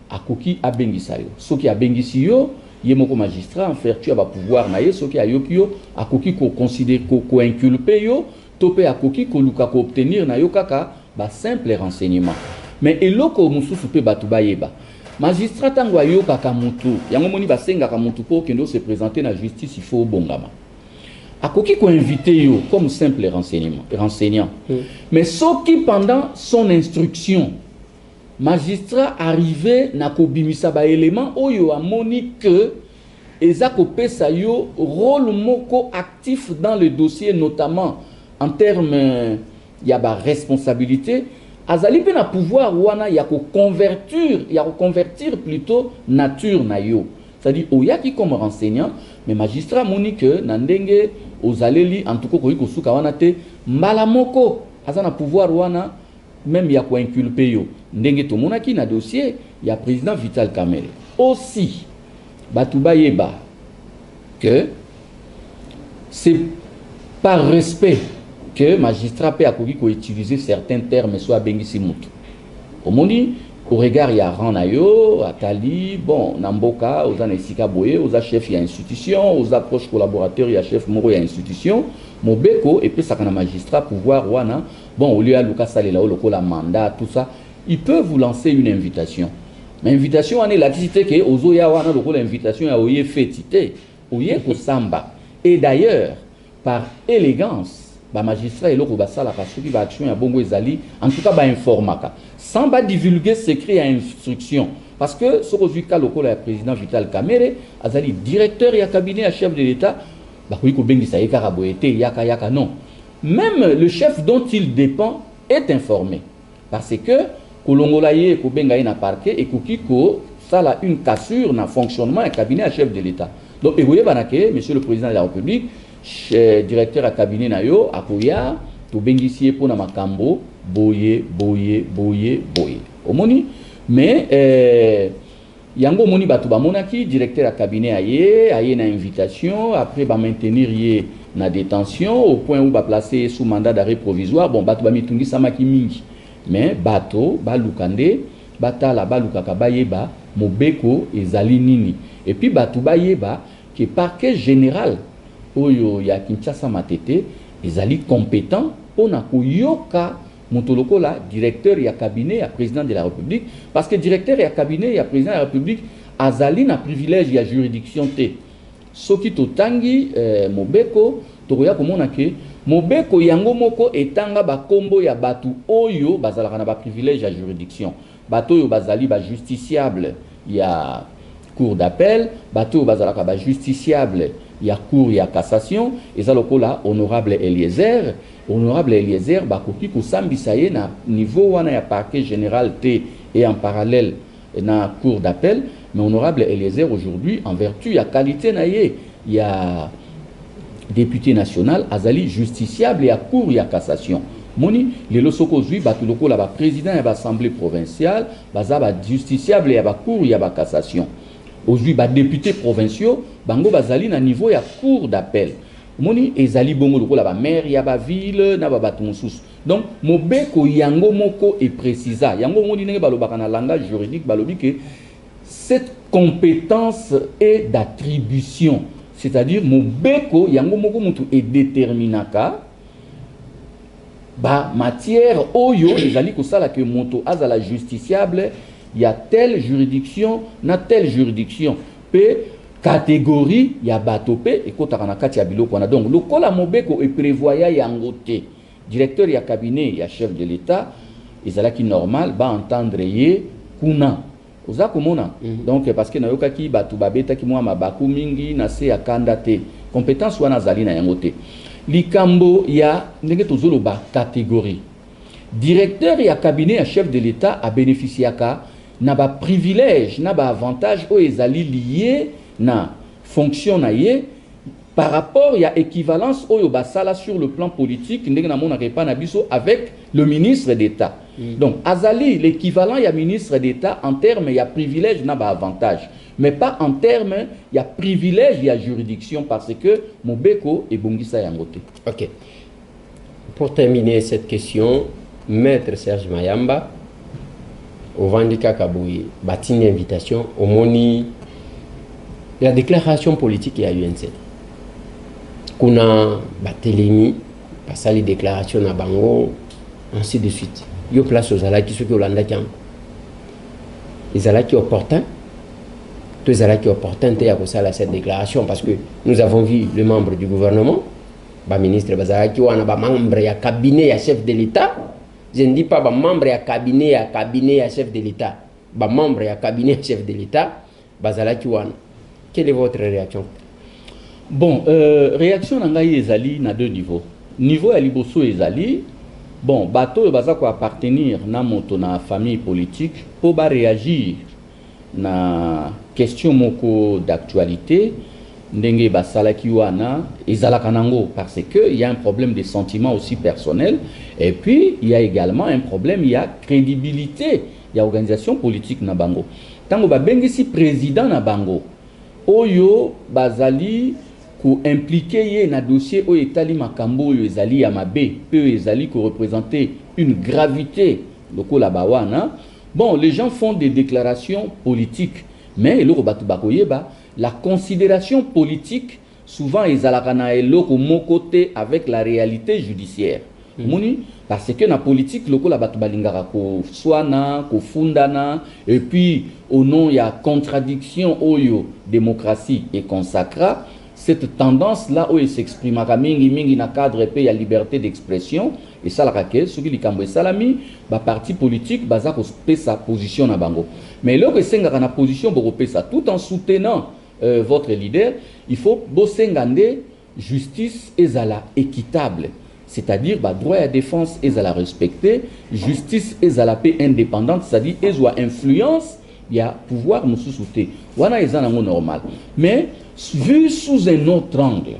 akoki abengisa yo soki abengisi yo ye moko magistrat en vertu ya ba pouvoir na ye soki ayoki yo akoki ko considérer ko inculper yo to pe akoki ko luka ko obtenir na yo kaka ba simple renseignement mais eloko mususu pe batu bayeba magistrat tango ayoka ka mutu yango moni basenga ka mutu po kendo se présenter na justice il faut bongama akoki ko inviter yo comme simple renseignant mais soki pendant son instruction magistrat arrivé na kobimisa ba élément oyo amoni que eza kopesa yo rôle moko actif dans le dossier notamment en termes ya ba responsabilité azali pe na pouvoir wana ya ko convertir plutôt nature na yo c'est-à-dire oyaki comme renseignant mais magistrat moni que na ndenge ozaleli en tout cas ko suka wana te mbala moko aza na pouvoir wana même ya ko inculper yo ndenge to monaki na dossier ya président Vital Kamerhe aussi batu bayeba que c'est par respect que magistrat peut utiliser certains termes soit bengisi mutu omoni au regard ya rang na yo atali bon namboka oza na esika boye oza chef ya institution oza proche collaborateur ya chef moko ya institution mobeko et puis ça kana magistrat pouvoir wana bon au lieu à luka salela lokola mandat tout ça il peut vous lancer une invitation mais invitation ane la tité que ozo ya wana lokola invitation ya oye fetité oye ko samba. Et d'ailleurs, par élégance, ba magistrat eloko basala ka soki ba action ya bongo ezali, en tout cas ba informaka. Sans ba divulguer secret à instruction. Parce que ce que le président Vital Kamerhe, azali directeur et cabinet à chef de l'État, non. Même le chef dont il dépend est informé. Parce que Kolongolaye Kobengaye na parquet et Kokiko, ça a une cassure dans le fonctionnement du cabinet à chef de l'État. Donc, monsieur le président de la République, directeur à cabinet Nayo, Akoya, Tobengisie pour Namakambo, boye. Omoni. Mais yango moni batu ba monaki directeur à cabinet aye na invitation après ba maintenir yé na détention au point où ba placer sous mandat d'arrêt provisoire. Bon batu ba mitungi samaki mingi mais bato ba lukande batala ba lukaka ba yeba mobeko ezali nini et puis batu ba yeba que parquet général oyo ya Kinshasa Matete ezali compétent pona koyoka Montoloko là, directeur et cabinet à président de la République, parce que directeur et cabinet et président de la République, azali na privilège et juridiction te. Soki totangi mobeko, toroya komona ke mobeko yango moko etanga ba kombo ya batu oyo bazalaka na ba privilège à juridiction. Bato oyo bazali ba justiciable ya cour d'appel, bato oyo bazalaka ba justiciable ya cour ya cassation, et ça lokola honorable Eliezer. Honorable Eliezer, bakoki kosambisa ye na niveau wana ya parquet général T et en parallèle na cour d'appel, mais honorable Eliezer aujourd'hui en vertu ya qualité na ye ya député national azali justiciable ya cour ya cassation. Moni lelo soko zui batuloko la ba président ya l'assemblée provinciale, baza ba justiciable ya ba cour ya ba cassation. Aujourd'hui ba députés provinciaux bango bazali na niveau ya cour d'appel. Moni ezali bongo lokola ba maire ya ba ville na ba batu mosusu. Donc mobeko yango moko et précisa yango moni ndenge balobaka na langage juridique balobi que cette compétence est d'attribution, c'est-à-dire mobeko yango moko mutu est déterminaka ba matière oyo ezali kosala que moto azala justiciable il y a telle juridiction na telle juridiction pe catégorie ya batope et kota kana kati ya biloko na donc lokola mobeko et prévoya yango te directeur ya cabinet ya chef de l'État ezalaki normal ba entendre ye kuna oza komona donc parce que na yokaki batu babeta ki mwa mabaku mingi na se ya kanda te compétence wana zali na yango te likambo ya ndenge tozolo ba catégorie directeur ya cabinet ya chef de l'État a bénéficiaka na ba privilège na ba avantage o ezali lié na fonction na ye par rapport à équivalence oyo basala sur le plan politique ndenge na mona repa na biso avec le ministre d'État. Donc azali l'équivalent ya ministre d'État en termes ya privilège na ba avantage mais pas en termes ya privilège ya juridiction parce que mobeko ebongisa yango te. OK. Pour terminer cette question, maître Serge Mayamba au Vandika Kabouye batini invitation au moni la déclaration politique ya UNC. Kuna batelemi pasali déclaration na bango ainsi de suite. Yo place aux alaki ceux qui olanda kiam. Les alaki opportun. Tous les alaki opportun te ya kosala cette déclaration parce que nous avons vu le membre du gouvernement, ba ministre bazalaki wana ba membre ya cabinet ya chef de l'État. Je ne dis pas ba membre ya cabinet ya chef de l'État. Ba membre ya cabinet ya chef de l'État bazalaki wana. Quelle est votre réaction? Bon, réaction nangai ezali na deux niveaux. Niveau ya liboso ezali, bon, bato baza ko appartenir na moto na famille politique pour ba réagir na question moko d'actualité ndenge basalaki wana ezalaka nango parce que il y a un problème de sentiment aussi personnel et puis il y a également un problème il y a crédibilité il y a organisation politique na bango. Tango ba bengisi président na bango oyo bazali ko impliqué ye na dossier oyo etali makambo oyo ezali ya mabe peu ezali ko représenter une gravité lokola bawana. Bon, les gens font des déclarations politiques mais eloko batu bakoyeba la considération politique souvent ezalaka na eloko moko te avec la réalité judiciaire. Moni parce que na politique lokola batu balingaka ko swana ko fundana et puis au nom ya contradiction oyo démocratie et consacra cette tendance-là où il s'exprime à mingi na cadre et la liberté d'expression, et ça la raquette, ce qui est salami, parti politique, baza ko sa position na bango. Mais là que senga na position pour ça, tout en soutenant votre leader, il faut bossengande justice ezala équitable, c'est-à-dire droit à défense ezala respecté, justice ezala paix indépendante, c'est-à-dire ezwa influence, il y a pouvoir nous sous-souter. Wana ezana normal. Mais vu sous un autre angle,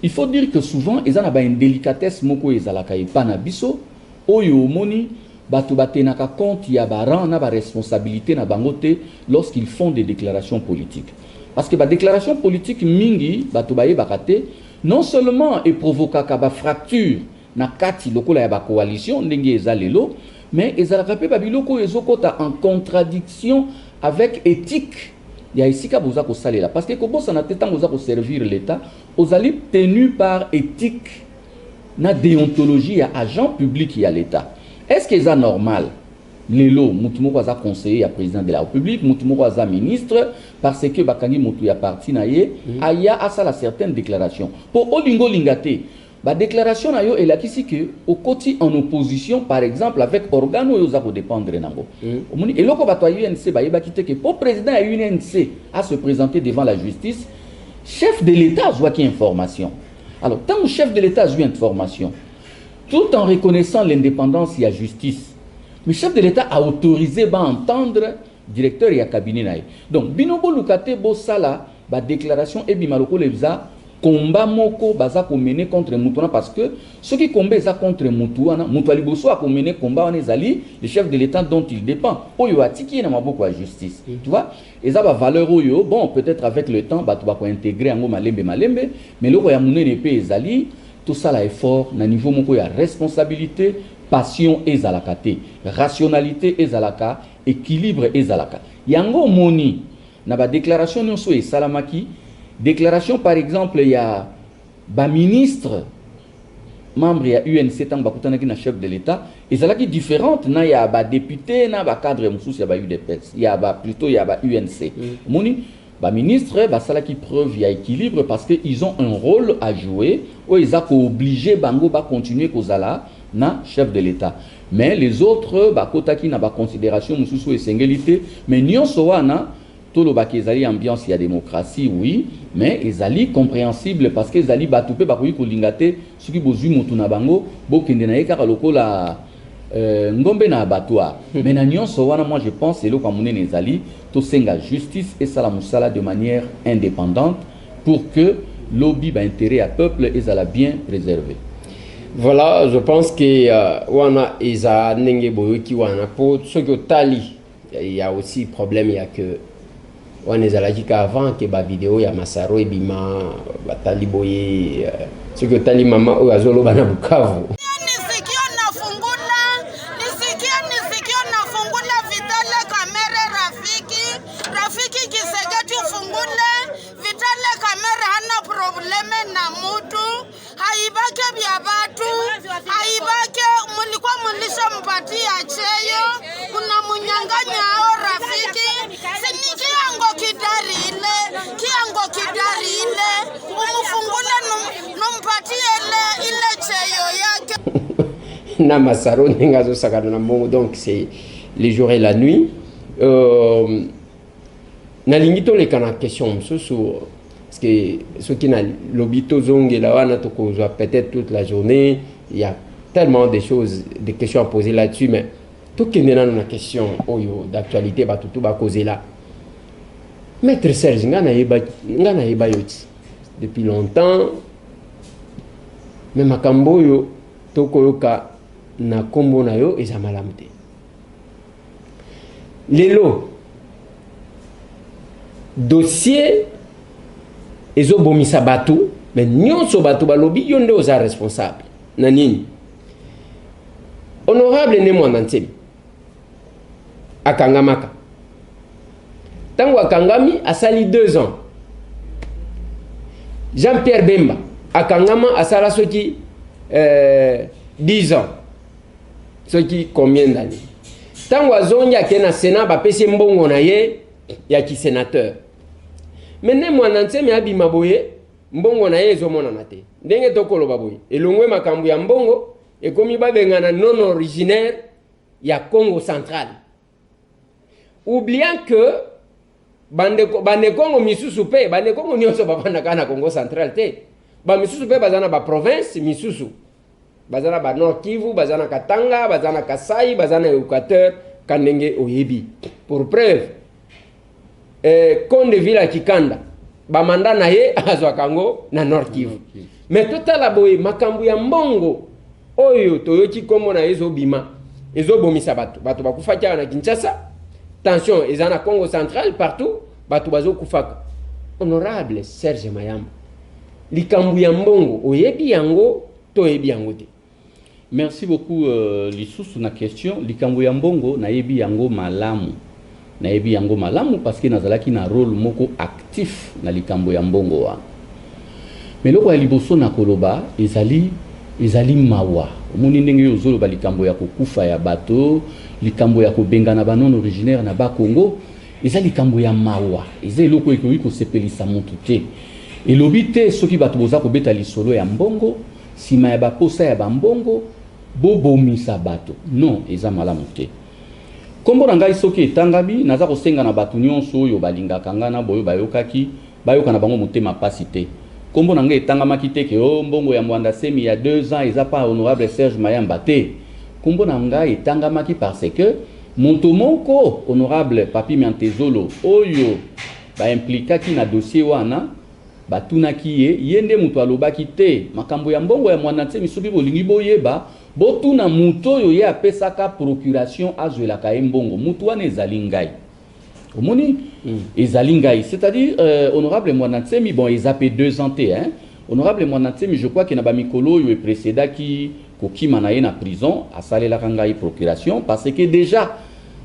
il faut dire que souvent ils ont une délicatesse moko ezalaka epana biso oyo moni batu batenaka compte ya baran na ba responsabilité na bangote lorsqu'ils font des déclarations politiques. Parce que ba déclaration politique mingi batu baye bakate non seulement et provokaka ba fracture na kati lokola ya ba coalition ndenge ezalelo, mais ezalaka pe ba biloko ezokota en contradiction avec éthique. Il y a ici qu'à vous saler là parce que comme ça n'a pas temps vous servir l'État, vous allez tenu par éthique, na déontologie à agent public et à l'État. Est-ce que c'est normal? Lelo mutumo kwaza conseiller à président de la République, mutumo kwaza ministre parce que bakangi mutu ya parti na ye aya asa la certaines déclarations. Pour olingo lingate ba déclaration na yo et là ici que au côté en opposition par exemple avec organo yo za ko dépendre nango. Et loko ba to UNC ba yeba kité que pour président à UNC à se présenter devant la justice, chef de l'État a qui information. Alors tant que chef de l'État a eu information, tout en reconnaissant l'indépendance et la justice, le chef de l'État a autorisé à entendre directeur et cabinet naï. Donc binobo lukate bo sala ba déclaration et bimaloko lebza combat moko baza ko mener contre Moutouana parce que ceux qui combattent ça contre Moutouana, Moutouali Bosso a mené combat en Ezali, le chef de l'État dont il dépend. Oyo atiki na maboko à justice. Tu vois? Et ça va valeur oyo, bon peut-être avec le temps ba tu vas intégrer en malembe, mais le ya mouné ne pe Ezali, tout ça là est fort na niveau moko ya responsabilité, passion ezalakate, rationalité ezalaka, équilibre ezalaka. Yango moni na ba déclaration nyonso e salamaki. Déclaration par exemple, il y a un ministre, membre de UNC, un chef de l'État, et c'est là qui est différente. Il y a un député, il y a un cadre, il y a UDPS, il y a plutôt il y a UNC. Un ministre, c'est là qui preuve il y a équilibre parce qu'ils ont un rôle à jouer où ils sont obligés de continuer kozala na chef de l'État. Mais les autres, kotaki na considération mususu et singulité, mais nyon soana tout le bac ezali ambiance il y a démocratie oui mais ezali compréhensible parce que ezali batupe bakoyi kolingate soki bozui mutu na bango bokende na yeka lokola ngombe na abattoir mais na nyonso wana moi je pense elo kwa munene ezali to senga justice et sala musala de manière indépendante pour que lobby ba intérêt à peuple ezala bien préservé. Voilà, je pense que wana eza nenge boyoki wana pour ceux qui tali il y a aussi problème il y a que on est allé avant que la vidéo ya Masaro et Bima batali boye ce que tali mama o azolo bana Bukavu Rafiki kisegeti ufungule vitale kamera hana probleme na mutu haibake vya batu haibake mulikuwa mulisha mpatia cheyo kuna munyanganya ao rafiki sini kiango kidari ile umufungule numpatie ile cheyo yake na Masaro ningazo sakana na mbongo donc c'est les jours et la nuit nalingi to lekana question msusu parce que ceux qui na lobito zonge la wana to kozwa peut-être toute la journée il y a tellement de choses des questions à poser là-dessus mais tout kende na na question oyo d'actualité ba tutu ba causer là maître Serge ngana yeba yoti depuis longtemps mais makambo yo to koyoka na kombo na yo eza malamte lelo dossier ezobomisa batu mais nyonso batu balobi yo nde oza responsable na nini honorable ne mwana ntemi akangamaka tango akangami asali 2 ans Jean-Pierre Bemba akangama asala soki 10 ans soki combien d'années tango azongi akena Sénat bapesi mbongo na ye ya ki sénateur mais ne mwana ntemi abima boye mbongo na ye ezomonana te ndenge tokoloba boye elongwe makambo ya mbongo ekomi babengana non originaire ya Congo central, oubliant que bande Congo misusu pe bande Congo nyonso bavandaka na Congo central te, ba misusu pe bazana ba province misusu, bazana ba Nord Kivu, bazana Katanga, bazana Kasai, bazana Equateur, kandenge oyebi. Pour preuve, Konde Villa Kikanda bamanda na ye azwa kango na Nord Kivu. Mais totala boye makambo ya mbongo oyo toyoki kombo na ezo bima ezo bomisa bato bakufaka na Kinshasa, tension ezana Congo central partout bato bazo kufaka. Honorable Serge Mayamba, likambo ya mbongo oyebi yango to yebi yango te? Merci beaucoup lisusu na question. Likambo ya mbongo na yebi yango malamu. Na yebi yango malamu parce que nazalaki na rôle moko actif na likambo ya mbongo wa. Mais loko ya liboso na koloba ezali mawa. Omoni ndenge yozolo ba likambo ya kokufa ya bato, likambo ya kobenga na banon originaire na ba Congo, ezali likambo ya mawa. Ezali loko ekoki ko sepelisa mutu te. Elobi te soki bato boza kobeta lisolo ya mbongo, sima ya baposa ya bambongo, bobomisa bato. Non, eza malamu te. Kombo na ngai soki etangami, naza kosenga na bato nyonso oyo balingaka nga na boyo bayokaki, bayoka na bango motema pasi te. Kombo na ngai etangamaki te ke mbongo ya Mwanda Semi ya 2 ans eza pas honorable Serge Mayamba te. Kombo na ngai etangamaki parce que moto moko honorable Papi Miantezolo oyo ba implikaki na dossier wana batunaki yende mutu alobaki te makambo ya mbongo ya Mwanda Semi soki bolingi boyeba botuna mutu oyo ye apesaka procuration azwelaka ye mbongo mutu wana ezali ngai. Omoni ezali ngai, c'est-à-dire honorable Mwanda Semi bon ezapé 2 ans te hein. Honorable Mwanda Semi je crois que na ba mikolo yo précéda ki kokima na ye na prison asalelaka ngai procuration parce que déjà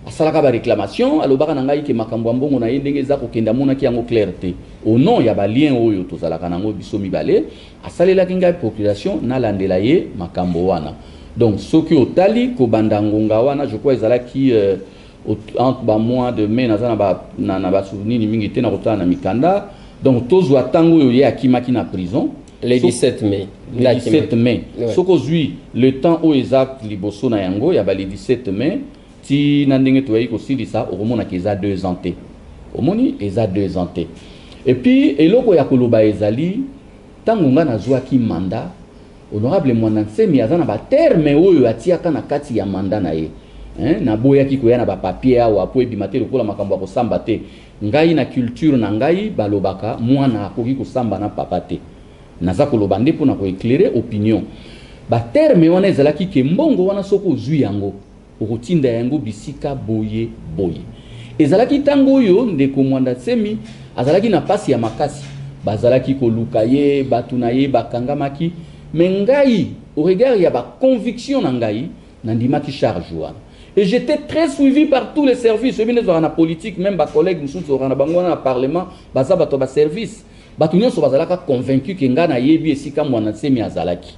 asalaka ba réclamation alobaka na ngai ke makambo ya mbongo na ye ndenge eza kokenda monaki yango clarté au nom ya ba lien oyo tozalaka nango biso mibale asalelaki ngai procuration na landela ye makambo wana. Donc soki otali ko banda ngonga wana je crois ezalaki entre ba mois de mai na ba souvenir mingi te na kotana na mikanda. Donc tozwa tango yo ye akimaki na prison le 17 mai. Le 17 mai. Soko zui le temps où exact liboso na yango ya ba le 17 mai ti na ndenge toyi ko silisa okomona ke za 2 ans te. Omoni eza 2 ans te. Et puis eloko ya koloba ezali tango nga nazwaki mandat honorable Mwanda Semi azana ba terme oyo atiaka na kati ya mandat na ye. Na boyaki koya na ba papier awa po ebimate lokola makambo ya kosamba te. Ngai na culture na ngai balobaka mwana akoki kosamba na papa te. Naza koloba nde pona ko éclairer opinion. Ba terme wana ezalaki ke mbongo wana soko zui yango okotinda yango bisika boye. Ezalaki tango oyo ndeko Mwanda Semi azalaki na pasi ya makasi. Bazalaki koluka ye, batuna ye, bakangamaki. Mais ngai, au regard ya ba conviction na ngai, nandimaki charge wana. Et j'étais très suivi par tous les services. Même dans politique, même mes collègues, nous sommes dans le parlement, baza bato ba service. Bato nyonso bazalaka convaincu que ngana yebi esika Mwanda Semi azalaki.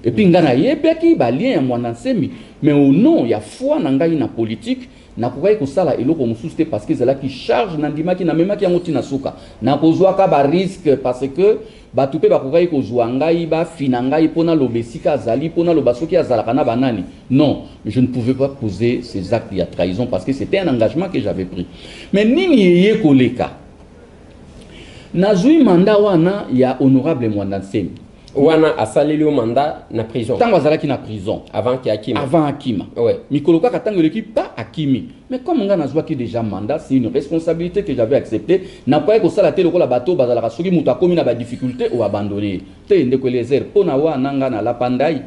Et puis ngana yebeki ba lien ya Mwanda Semi, mais au nom ya foi na ngai na politique, na kokai ko sala eloko mususu te parce que zalaki charge nandimaki na memaki yango tina suka. Na kozwaka ba risque parce que bato pe bakokai kozwa ngai ba fina ngai pona lobesika azali pona lobasoki azalaka na banani. Non, je ne pouvais pas poser ces actes de trahison parce que c'était un engagement que j'avais pris. Mais nini yeye koleka nazui mandat wana ya honorable Mwanda Semi wana asaleli o mandat na prison tango azalaki na prison avant Akima. Ouais. Mikolo kaka tango l'équipe pas Akimi. Mais comme nga nazwaki déjà mandat, c'est une responsabilité que j'avais acceptée. Na pas ko sala te lokola bato bazalaka soki mutu akomi na ba difficulté ou abandonner. Te ndeko lezer pona wa nanga na lapandai.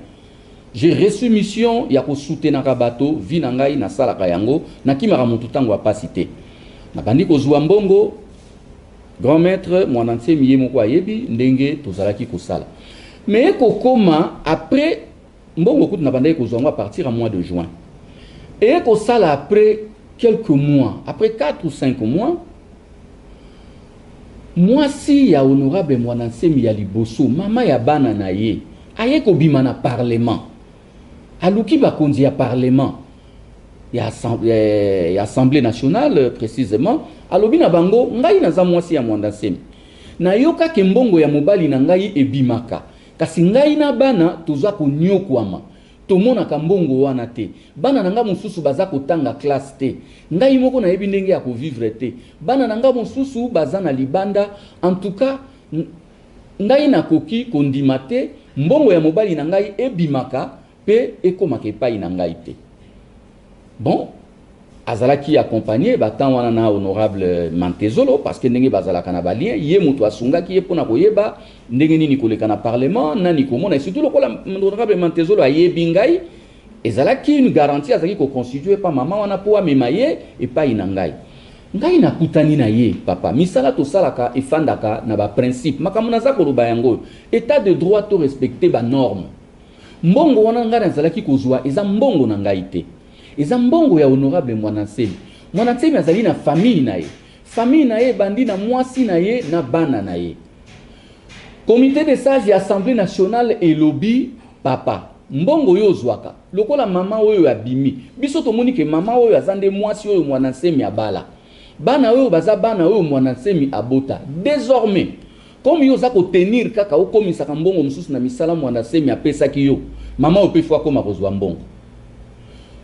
J'ai reçu mission ya ko soutenir ka bato vi na ngai na sala ka yango na kimaka mutu tango apasité. Na bandi ko zwa mbongo grand maître Mwanda Semi yemoko ayebi ndenge tozalaki ko sala. Mais kokoma après mbongo kutu na banda ko zwa à partir à mois de juin. Et ko sala après quelques mois, après 4 ou 5 mois, moi si ya honorable Mwanda Semi ya liboso mama ya bana na ye aye ko bima na parlement. Aluki ba konzi ya parlement. Ya assemblée nationale précisément, alobi na bango ngai naza mwasi ya Mwanda Semi. na yoka ke mbongo ya mobali na ngai ebimaka kasi ngai na bana toza konyokwama tomonaka mbongo wana te bana nanga mosusu baza kotanga classe te ngai moko nayebi ndenge ya kovivre te bana nanga mosusu baza na libanda en tout cas ngai nakoki kondima te mbongo ya mobali na ngai ebimaka pe ekomaka epai na ngai te bon azalaki accompagné batan wana na honorable Mantezolo parce que ndenge bazalaka na balien ye moto asungaki ye pona koyeba ndenge nini koleka na parlement nani komona et surtout lokola honorable Mantezolo ayebi ngai ezalaki une garantie azalaki ko constituer pa mama wana po amema ye epai na ngai ngai nakutani na ye papa misala tosalaka efandaka na ba principe makambo naza koloba yango état de droit to respecter ba norme mbongo wana ngai nazalaki kozwa eza mbongo na ngai te eza mbongo ya honorable Mwanansemi azali na famille na ye bandi na mwasi na ye na bana na ye comité de sages ya assemblée nationale elobi papa mbongo yo zwaka lokola mama oyo abimi biso tomoni ke mama oyo azande mwasi oyo Mwanansemi abala bana oyo baza bana oyo Mwanansemi abota désormais comme yo za ko tenir kaka okomisaka mbongo mususu na misala Mwanansemi apesaki yo mama oyo pe fwa koma kozwa mbongo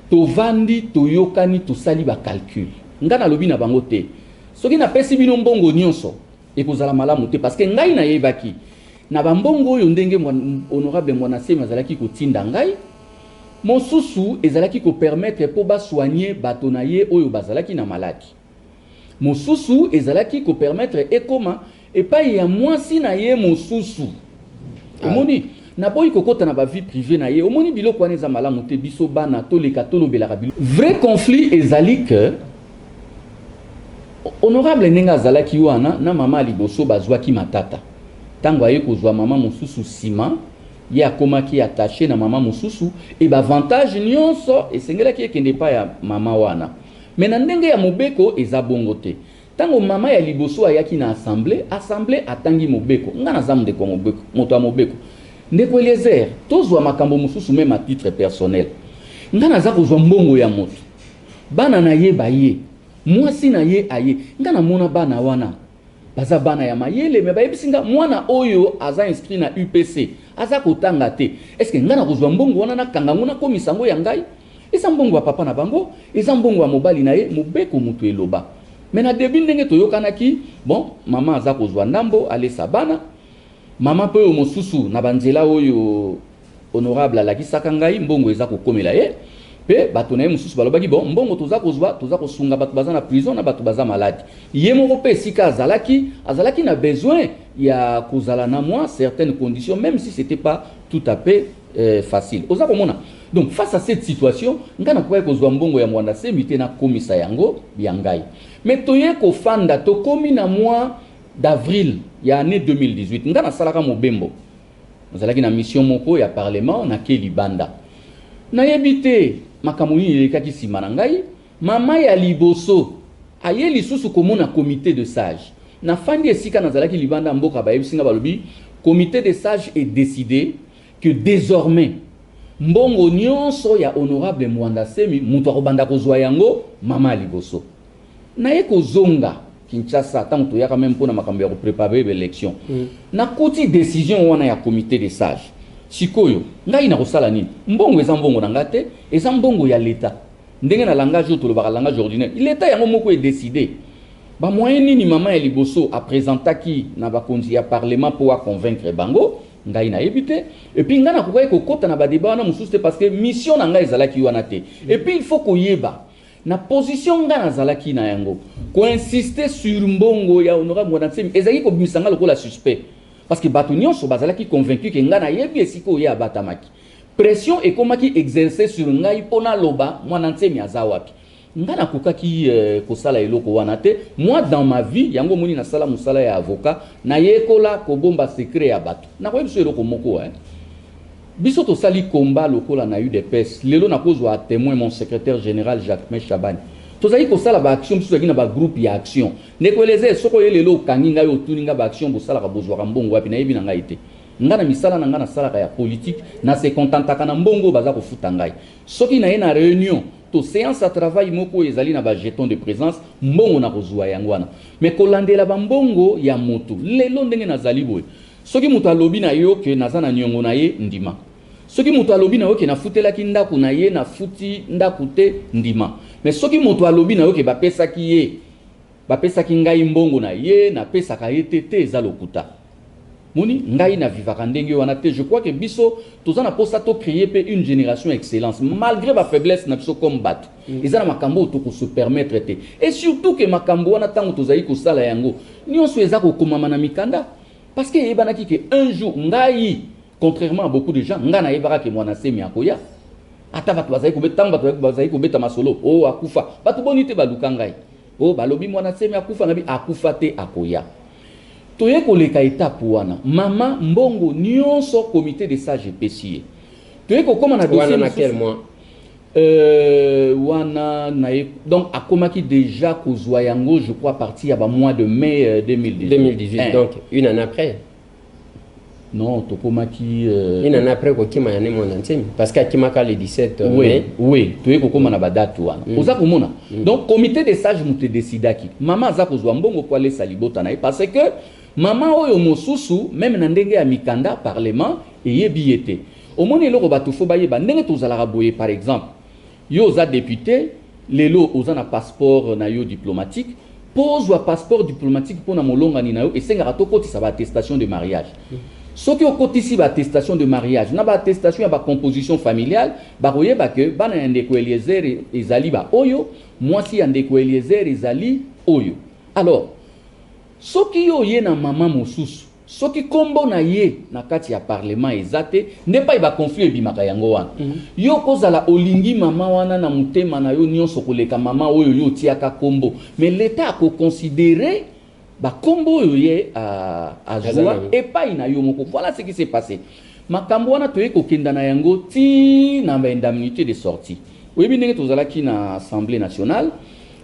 tovandi toyokani tosali ba calcul ngana lobi na bango te soki na pesi bino mbongo nyonso ekozala malamu te parce que ngai na yebaki na bambongo oyo ndenge honorable Mwanansemi azalaki kotinda ngai mosusu ezalaki ko permettre po ba soigner bato na ye oyo bazalaki na maladi mosusu ezalaki ko permettre ekoma epai ya mwasi na ye mosusu omoni na boyi kokota na ba vie privée na ye omoni biloko wana eza malamu te biso bana toleka tolobelaka biloko vrai conflit ezali que honorable ndenge azalaki wana na mama liboso bazwaki matata tango aye kozwa mama mosusu nsima ye akomaki attaché na mama mosusu e bavantage nyonso esengelaki ekende pa ya mama wana me na ndenge ya mobeko eza bongo te tango mama ya liboso ayaki na assemblée atangi mobeko nga naza ndeko mobeko moto ya mobeko ndeko Eliezer tozwa makambo mosusu même à titre personnel nga naza kozwa mbongo ya moto bana na ye baye mwasi na ye aye nga namona bana wana baza bana ya mayele me bayebisinga mwana oyo aza inscrit na UPC aza kotanga te est-ce que nga na kozwa mbongo wana nakanga ngona komisa ngo ya ngai eza mbongo ya papa na bango eza mbongo ya mobali na ye mobeko mutu eloba me na début ndenge toyokanaki bon mama aza kozwa ndambo alesa bana mama pe mosusu na banzela oyo honorable alakisaka ngai mbongo eza kokomela ye pe bato na ye mosusu balobaki bon mbongo toza kosunga bato baza na prison na bato baza maladi ye moko pe esika azalaki na besoin ya kozala na moi certaines conditions même si c'était pas tout à fait facile oza komona donc face à cette situation nga nakoki kozwa mbongo ya Mwanansemi te na komisa yango ya ngai mais toye kofanda tokomi na mois d'avril ya année 2018 nga nasalaka mobembo nazalaki na mission moko ya parlement na ke libanda nayebi te makambo nini elekaki nsima na ngai mama ya liboso aye lisusu komona comité de sage na fandi esika nazalaki libanda mboka bayebisinga balobi comité de sage est décidé que désormais mbongo nyonso ya honorable Mwanansemi mutu akobanda kozwa yango mama ya liboso naye kozonga Kinshasa tant to yaka même pour na makambo ya préparer l'élection na kuti décision wana ya comité de sage sikoyo ngai na kosala nini mbongo eza mbongo na ngate eza mbongo ya l'état ndenge na langage to lobaka langage ordinaire l'état yango moko est décidé ba moyen nini mama ya liboso a présentaki na ba konzi ya parlement pour a convaincre bango ngai na ebité et puis ngana kokoy kokota na ba débat na mususu parce que mission na ngai ezalaki wana te et puis il faut koyeba na position nga nazalaki na yango ko insister sur mbongo ya honorable Mwanansemi ezaki ko bimisanga lokola suspect parce que bato nyonso bazalaki convaincu que nga na yebi esiko ya batamaki pression ekomaki exercer sur ngai pona loba Mwanansemi aza wapi nga na kokaki kosala eloko wana te moi dans ma vie yango moni na sala musala ya avocat na yekola ko bomba secret ya bato na ko biso eloko moko biso to sali combat lokola na UDPS lelo na kozwa témoin mon secrétaire général Jacques Chabani to zali ko sala ba action biso na ba groupe ya action ndeko Eliezer soko ye lelo kangi ngai otuninga ba action bo sala ka bozwa mbongo wapi na yebi na ngai te nga na misala na nga na sala ya politique na se contentaka na mbongo baza ko futa ngai soki na ye na réunion to séance à travail moko ezali na ba jeton de présence mbongo na kozwa yango wana mais kolandela ba mbongo ya moto lelo ndenge nazali boye soki moto alobi na yo ke naza na nyongo na ye ndima soki moto alobi na yo ke nafutelaki ndako na ye nafuti ndako te ndima mais soki moto alobi na yo ke bapesaki ngai mbongo na ye napesaka ye te eza lokuta moni ngai na vivaka ndenge wana te. Je crois que biso tozana posa to créer pe une génération excellence malgré ba faiblesse na biso comme bato eza na makambo to ko se permettre te et surtout que makambo wana tango tozali ko sala yango nyonso eza ko komama na mikanda parce que ebanaki que un jour ngai contrairement à beaucoup de gens ngana yebaka ke mwana semi akoya ata bato bazali ko betanga bato bazali ko beta masolo o akufa bato bonite baluka ngai o balobi mwana semi akufa ngabi akufa te akoya. Toye koleka étape wana mama mbongo nyonso comité de sages epesi toye kokoma na dossier na quel mois wana na donc akomaki déjà kozwa yango je crois partir à mois de mai 2018 donc une année après non tokomaki une année après kokima ya nemo na ntemi parce que akimaka le 17 mai oui toye kokoma na badate wana oza komona donc comité de sages muté décidaki mama aza kozwa mbongo kwa lesa libota na parce que maman oyo mosusu même na ndenge ya mikanda parlement eyebi ete omoni eloko bato fo bayeba ndenge tozalaka boye par exemple yo oza député lelo oza na passeport na yo diplomatique pozwa passeport diplomatique mpona molongani na yo esengaka tokotisa baattestation de mariage soki okotisi baattestation de mariage na baattestation ya bacomposition familiale bakoyeba ke bana ya ndeko Eliezer ezali ba oyo mwasi ya ndeko Eliezer ezali oyo alors soki yo ye na mama mosusu soki kombo na ye na kati ya parlement ezate ndepa iba conflit ebimaka yango wana yo kozala olingi mama wana na mutema na yo nyonso koleka mama oyo yo tiaka kombo mais l'état ako considérer ba kombo oyo ye azwa epai na yo moko. Voilà ce qui s'est passé. Makambo wana toye kokenda na yango ti na ba indemnité de sortie oyebi ndenge tozalaki na assemblée nationale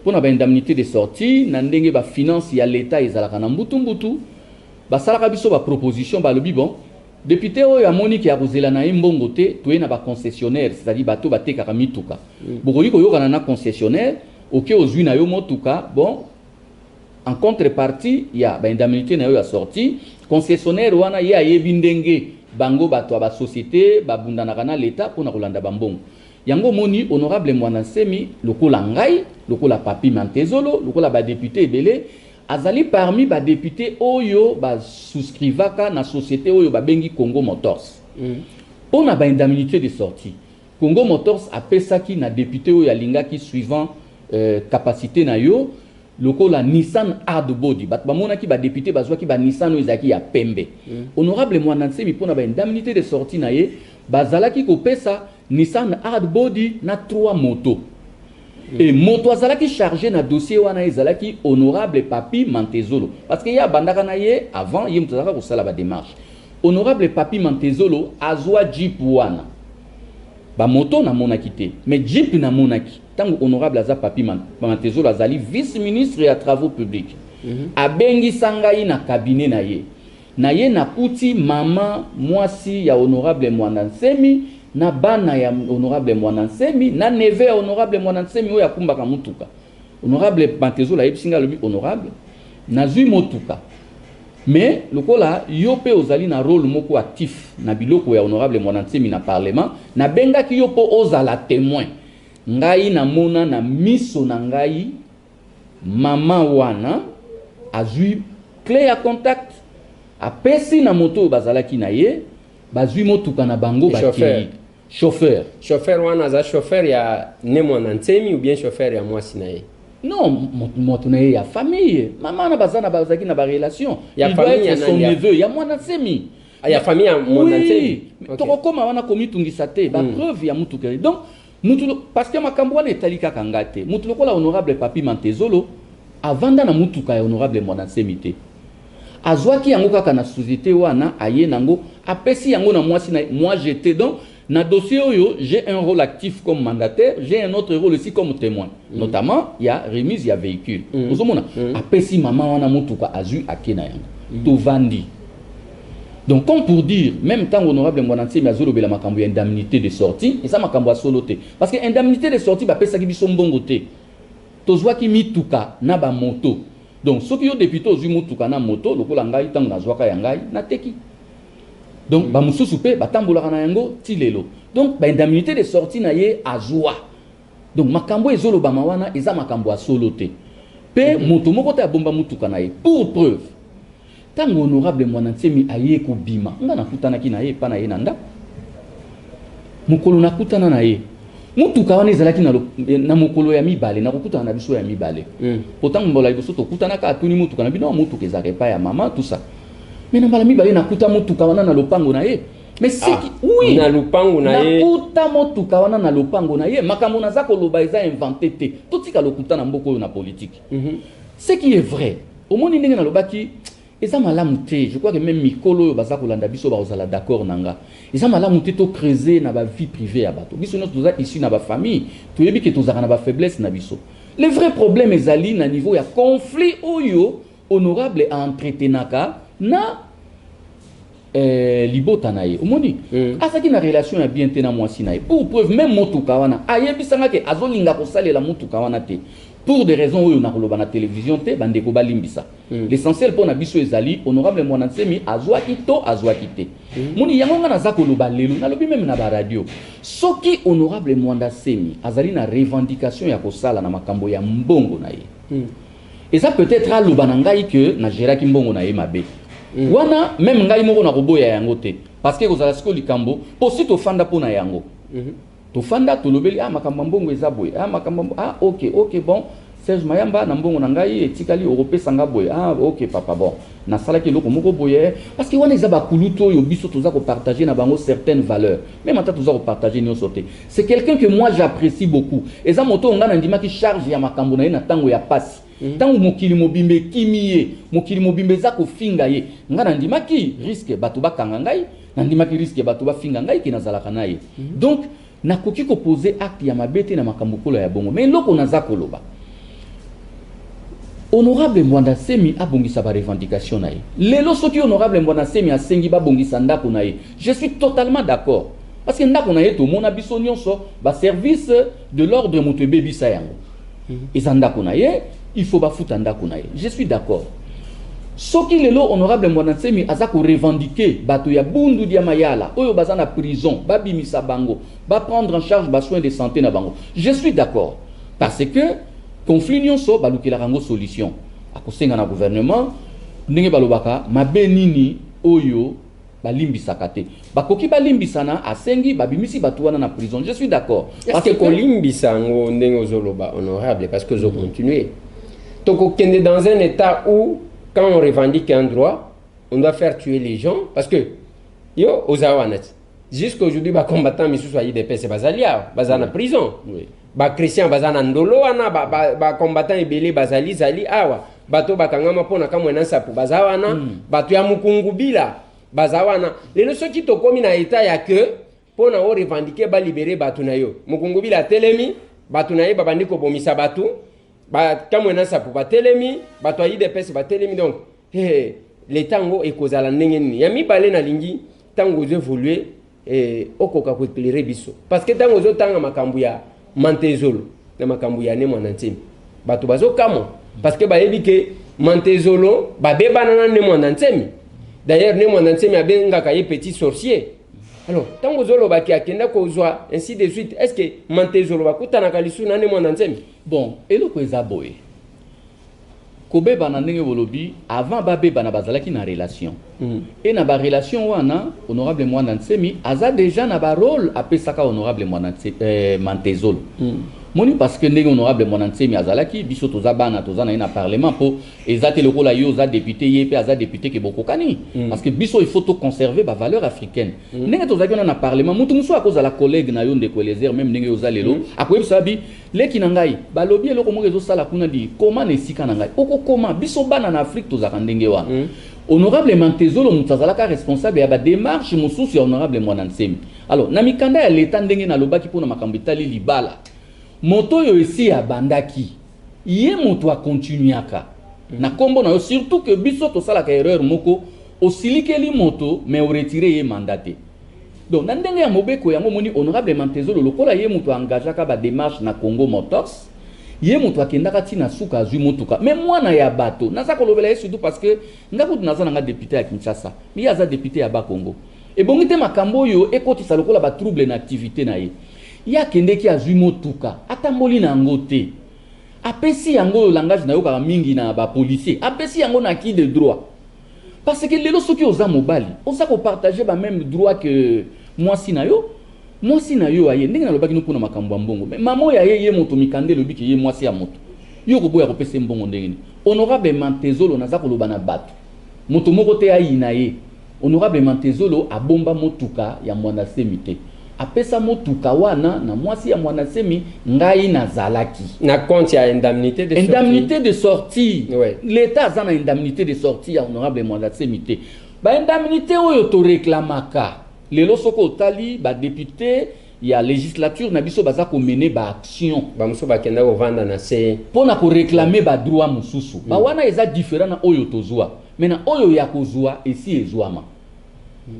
pour na ba indemnité de sortie na ndenge ba finance ya l'état ezalaka na mbutu basalaka biso ba proposition balobi bon député oyo amoni ki akozela na mbongo te toye na ba concessionnaire c'est-à-dire bato batekaka mituka bokoyi koyokana na concessionnaire oke ozwi na yo motuka bon en contrepartie ya ba indemnité na yo ya sortie concessionnaire wana ye ayebi ndenge bango bato ba société babundanaka na l'état pour na kolanda bambongo yango moni honorable mwana semi lokola ngai lokola papi Mantezolo lokola ba député ebele azali parmi ba député oyo ba souscrivaka na société oyo ba bengi Congo Motors on a ba indemnité de sortie Congo Motors apesaki na député oyo alingaki suivant capacité na yo lokola Nissan Hardbody bat bamonaki ba député bazwaki ba Nissan ezaki ya pembe honorable mwana semi pona ba indemnité de sortie na ye bazalaki kopesa Nissan Hardbody na 3 motos. Et moto azalaki chargé na dossier wana ezalaki honorable papi Mantezolo parce que ya bandaka na ye avant ye mutazaka ko sala ba démarche honorable papi Mantezolo azwa jeep wana ba moto na monaki te mais jeep na monaki tango honorable aza papi Mantezolo azali vice ministre ya travaux publics abengi sangai na cabinet na ye na puti mama mwasi ya honorable mwana nsemi na bana ya honorable mwana nsemi na neve ya honorable mwana nsemi oyo akumbaka mutuka honorable Mantezolo ayebsinga lobi honorable nazwi motuka mais lokola yo pe ozali na rôle moko actif na biloko ya honorable mwana nsemi na parlement na bengaki yo po ozala témoin ngai na mona na miso na ngai mama wana azwi clé ya contact apesi na moto bazalaki na ye bazwi motuka na bango bakei chauffeur wana za chauffeur ya nemo na ntemi ou bien chauffeur ya mwasi na ye non moto na ye ya famille mama na bazana bazaki na ba relation ya famille ya son neveu ya mwana nsemi ya famille ya mwana nsemi tokokoma wana komitungisa te ba preuve ya mutuka donc mutu parce que makambo wana etalika kanga te mutu lokola honorable papi Mantezolo avanda na mutuka ya honorable mwana nsemi te azwaki yango kaka na société wana aye nango apesi yango na mwasi na moi j'étais donc na dossier oyo j'ai un rôle actif comme mandataire j'ai un autre rôle aussi comme témoin notamment il y a remise ya véhicule ozomona apesi mama wana mutuka azui akena yango tovandi Donc, comme pour dire, même temps honorable Mwanantsemi a zolo bela makambo ya indemnité de sortie, et ça makambo a soloté. Parce que indemnité de sortie, bah pesa ki biso mbongote. Tozwa ki mituka na ba moto. Donc, ceux qui ont député aux mutuka na moto, lokola ngai tango na zwaka ya ngai na teki. Donc, ba mususu pe ba tambola na yango tilelo. Donc, ba indemnité de sortie na ye azwa. Donc, makambo ezolo ba mawana eza makambo a soloté. Pe moto moko ta bomba mutuka na ye. Pour preuve. Tango honorable Mwanantsemi aye ko bima nga nakutana ki na ye pa na ye nanda mukolo nakutana na ye mutuka wana ezalaki na mukolo ya mibale nakutana na biso ya mibale pourtant mbola biso to kutana ka tuni mutuka na bino mutuka ezaka pa ya mama tout ça mais na mbala mibale nakuta mutuka wana na lopango na ye mais c'est oui na lopango na ye nakuta mutuka wana na lopango na ye makambo naza koloba eza inventé te totika lokuta na mboko na politique ce qui est vrai au moins ndenge na lobaki Eza malamuté, je crois que même Mikolo baza kolanda biso ba ozala d'accord nanga. Eza malamuté to creuser na ba vie privée ya bato. Biso notre toza ici na ba famille, to yebi ke tozaka na ba faiblesse na biso. Le vrai problème ezali na niveau ya conflit oyo honorable a entretenaka na libota na ye. Omoni, asaki na relation ya bien te na mwasi na ye. Pour preuve même motuka wana, ayebisanga ke azolinga kosalela motuka wana te. Pour des raisons où on a la télévision, bandeko balimbisa. L'essentiel pour nabiso ezali honorable Mwanantsemi azwaki to azwaki te. Moni yango nga nazako loba lelo na lobi même na ba radio. Soki honorable Mwanantsemi azali na revendication ya kosala na makambo ya mbongo na ye. Et ça peut-être a loba na ngai que na geraki mbongo na ye mabe. Wana même ngai moko na koboya yango te parce que kozala siko likambo posi to fanda pona yango. Tofanda tolobeli makambo mbongo eza boye makambo ok bon Serge Mayamba na mbongo na ngai etikali européen nga boye ok papa bon na salaki loko moko boye parce que wana eza ba kuluto yo biso toza ko partager na bango certaines valeurs même ata toza ko partager nyo sote c'est quelqu'un que moi j'apprécie beaucoup eza moto nga na ndima ki charge ya makambo na ye na tango ya passe tango mokili mobimbe kimie mokili mobimbe za ko finga ye nga na ndima ki risque bato bakanga ngai na ndima ki risque bato ba finga ngai ki nazalaka na ye donc nakoki ko poser acte ya mabete na makambo kolo ya bongo mais loko naza koloba honorable Mwanantsemi a bongisa ba revendication na ye lelo soki honorable Mwanantsemi asengi ba bongisa ndako na ye je suis totalement d'accord parce que ndako na ye to mona biso nyonso ba service de l'ordre moto bebisa yango eza ndako na ye il faut ba futa ndako na ye je suis d'accord soki lelo honorable Mwanantsemi aza ko revendiquer bato ya bundu dia mayala oyo baza na prison babimisa bango ba prendre en charge ba soins de santé na bango je suis d'accord parce que conflit nyonso balukela rango solution akosenga na gouvernement ndenge balobaka mabenini oyo balimbisaka te bakoki balimbisana asengi babimisi bato wana na prison je suis d'accord parce que kolimbisa ngo ndenge ozoloba honorable parce que zo continuer toko kende dans un état où quand on revendique un droit, on doit faire tuer les gens parce que yo ozawanat jusqu'à aujourd'hui ba combattant misu soit IDPS bazalia bazana prison ba Christian bazana ndolo wana ba combattant ebele bazali zali awa bato bakangama pona kamwena sapu bazawana bato ya mukungubila bazawana lelo soki tokomi na état ya que pona o revendiquer ba libérer bato na yo mukungubila telemi bato na ye babandiko bomisa bato ba kamwena sapu batelemi bato ayi de pesi batelemi donc l'état ngo ekozala ndenge nini ya mibale na lingi tango zo évoluer okoka ko éclairer biso parce que tango zo tanga makambu ya Mantezolo na makambu ya ne Mwanantsemi bato bazo kamo parce que bayebi ke Mantezolo babebana na ne Mwanantsemi d'ailleurs ne Mwanantsemi abengaka ye petit sorcier alors tango zolo baki akenda ko zwa ainsi de suite est-ce que Mantezolo bakutana kalisu na ne Mwanantsemi bon eloko eza boye kobeba na ndenge bolobi avant babeba na bazalaki na relation et na ba relation wana honorable Mwanantsemi aza déjà na ba rôle apesaka honorable Mantezolo moni parce que ndenge honorable Mwanantsemi azalaki biso toza bana toza na parlement po ezate lokola yo za député yepe aza député ke bokokani parce que biso il faut to conserver ba valeur africaine ndenge tozaki na parlement mutu muso akoza la collègue na yo ndeko Eliezer même ndenge oza lelo akoyebisa bi leki na ngai balobi eloko moko ezosala kuna di comment na esika na ngai okokoma biso bana na Afrique tozaka ndenge wana honorable Mantezolo mutazalaka responsable ya ba démarche mususu ya honorable Mwanantsemi alors na mikanda ya l'état ndenge na lobaki pona makambo etali libala moto yo esi ya bandaki ye moto a continuaka na kombo na yo surtout que biso to sala ka erreur moko osilikeli moto mais oretire ye mandaté. Donc na ndenge ya Mobeko yango moni honorable Mantezolo lokola ye moto engagaka ba démarche na Congo Motors ye moto akendaka tina suka azwi motuka mais mwana ya bato naza kolobela ye surtout parce que ngakutu naza nanga député ya Kinshasa mais aza député ya ba Congo et bongi te makambo yo ekotisa lokola ba trouble na activité na ye ya kendeki azwi motuka atamboli na yango te apesi yango langage na yo kaka mingi na ba policier apesi yango na qui de droit parce que lelo soki oza mobali oza ko partager ba même droit que moi si na yo aye ndenge na lobaki no pona makambo mbongo mais maman ya ye moto mikande lobi ke ye moi si ya moto yo ko boya ko pesa mbongo ndenge ni honorable Mantezolo naza ko loba na bato moto moko te ayi na ye honorable Mantezolo abomba motuka ya mwana semite apesa motuka wana na mwasi ya mwana semi ngai na zalaki na compte ya indemnité de sortie ouais. L'état a na indemnité de sortie ya honorable mwana semite ba indemnité oyo to réclamaka lelo soko tali ba député ya législature na biso baza ko mener ba action ba muso ba kenda ko vanda na se pona ko réclamer ba droit mususu ba wana eza différent na oyo tozwa mais na oyo ya kozwa esi ezwama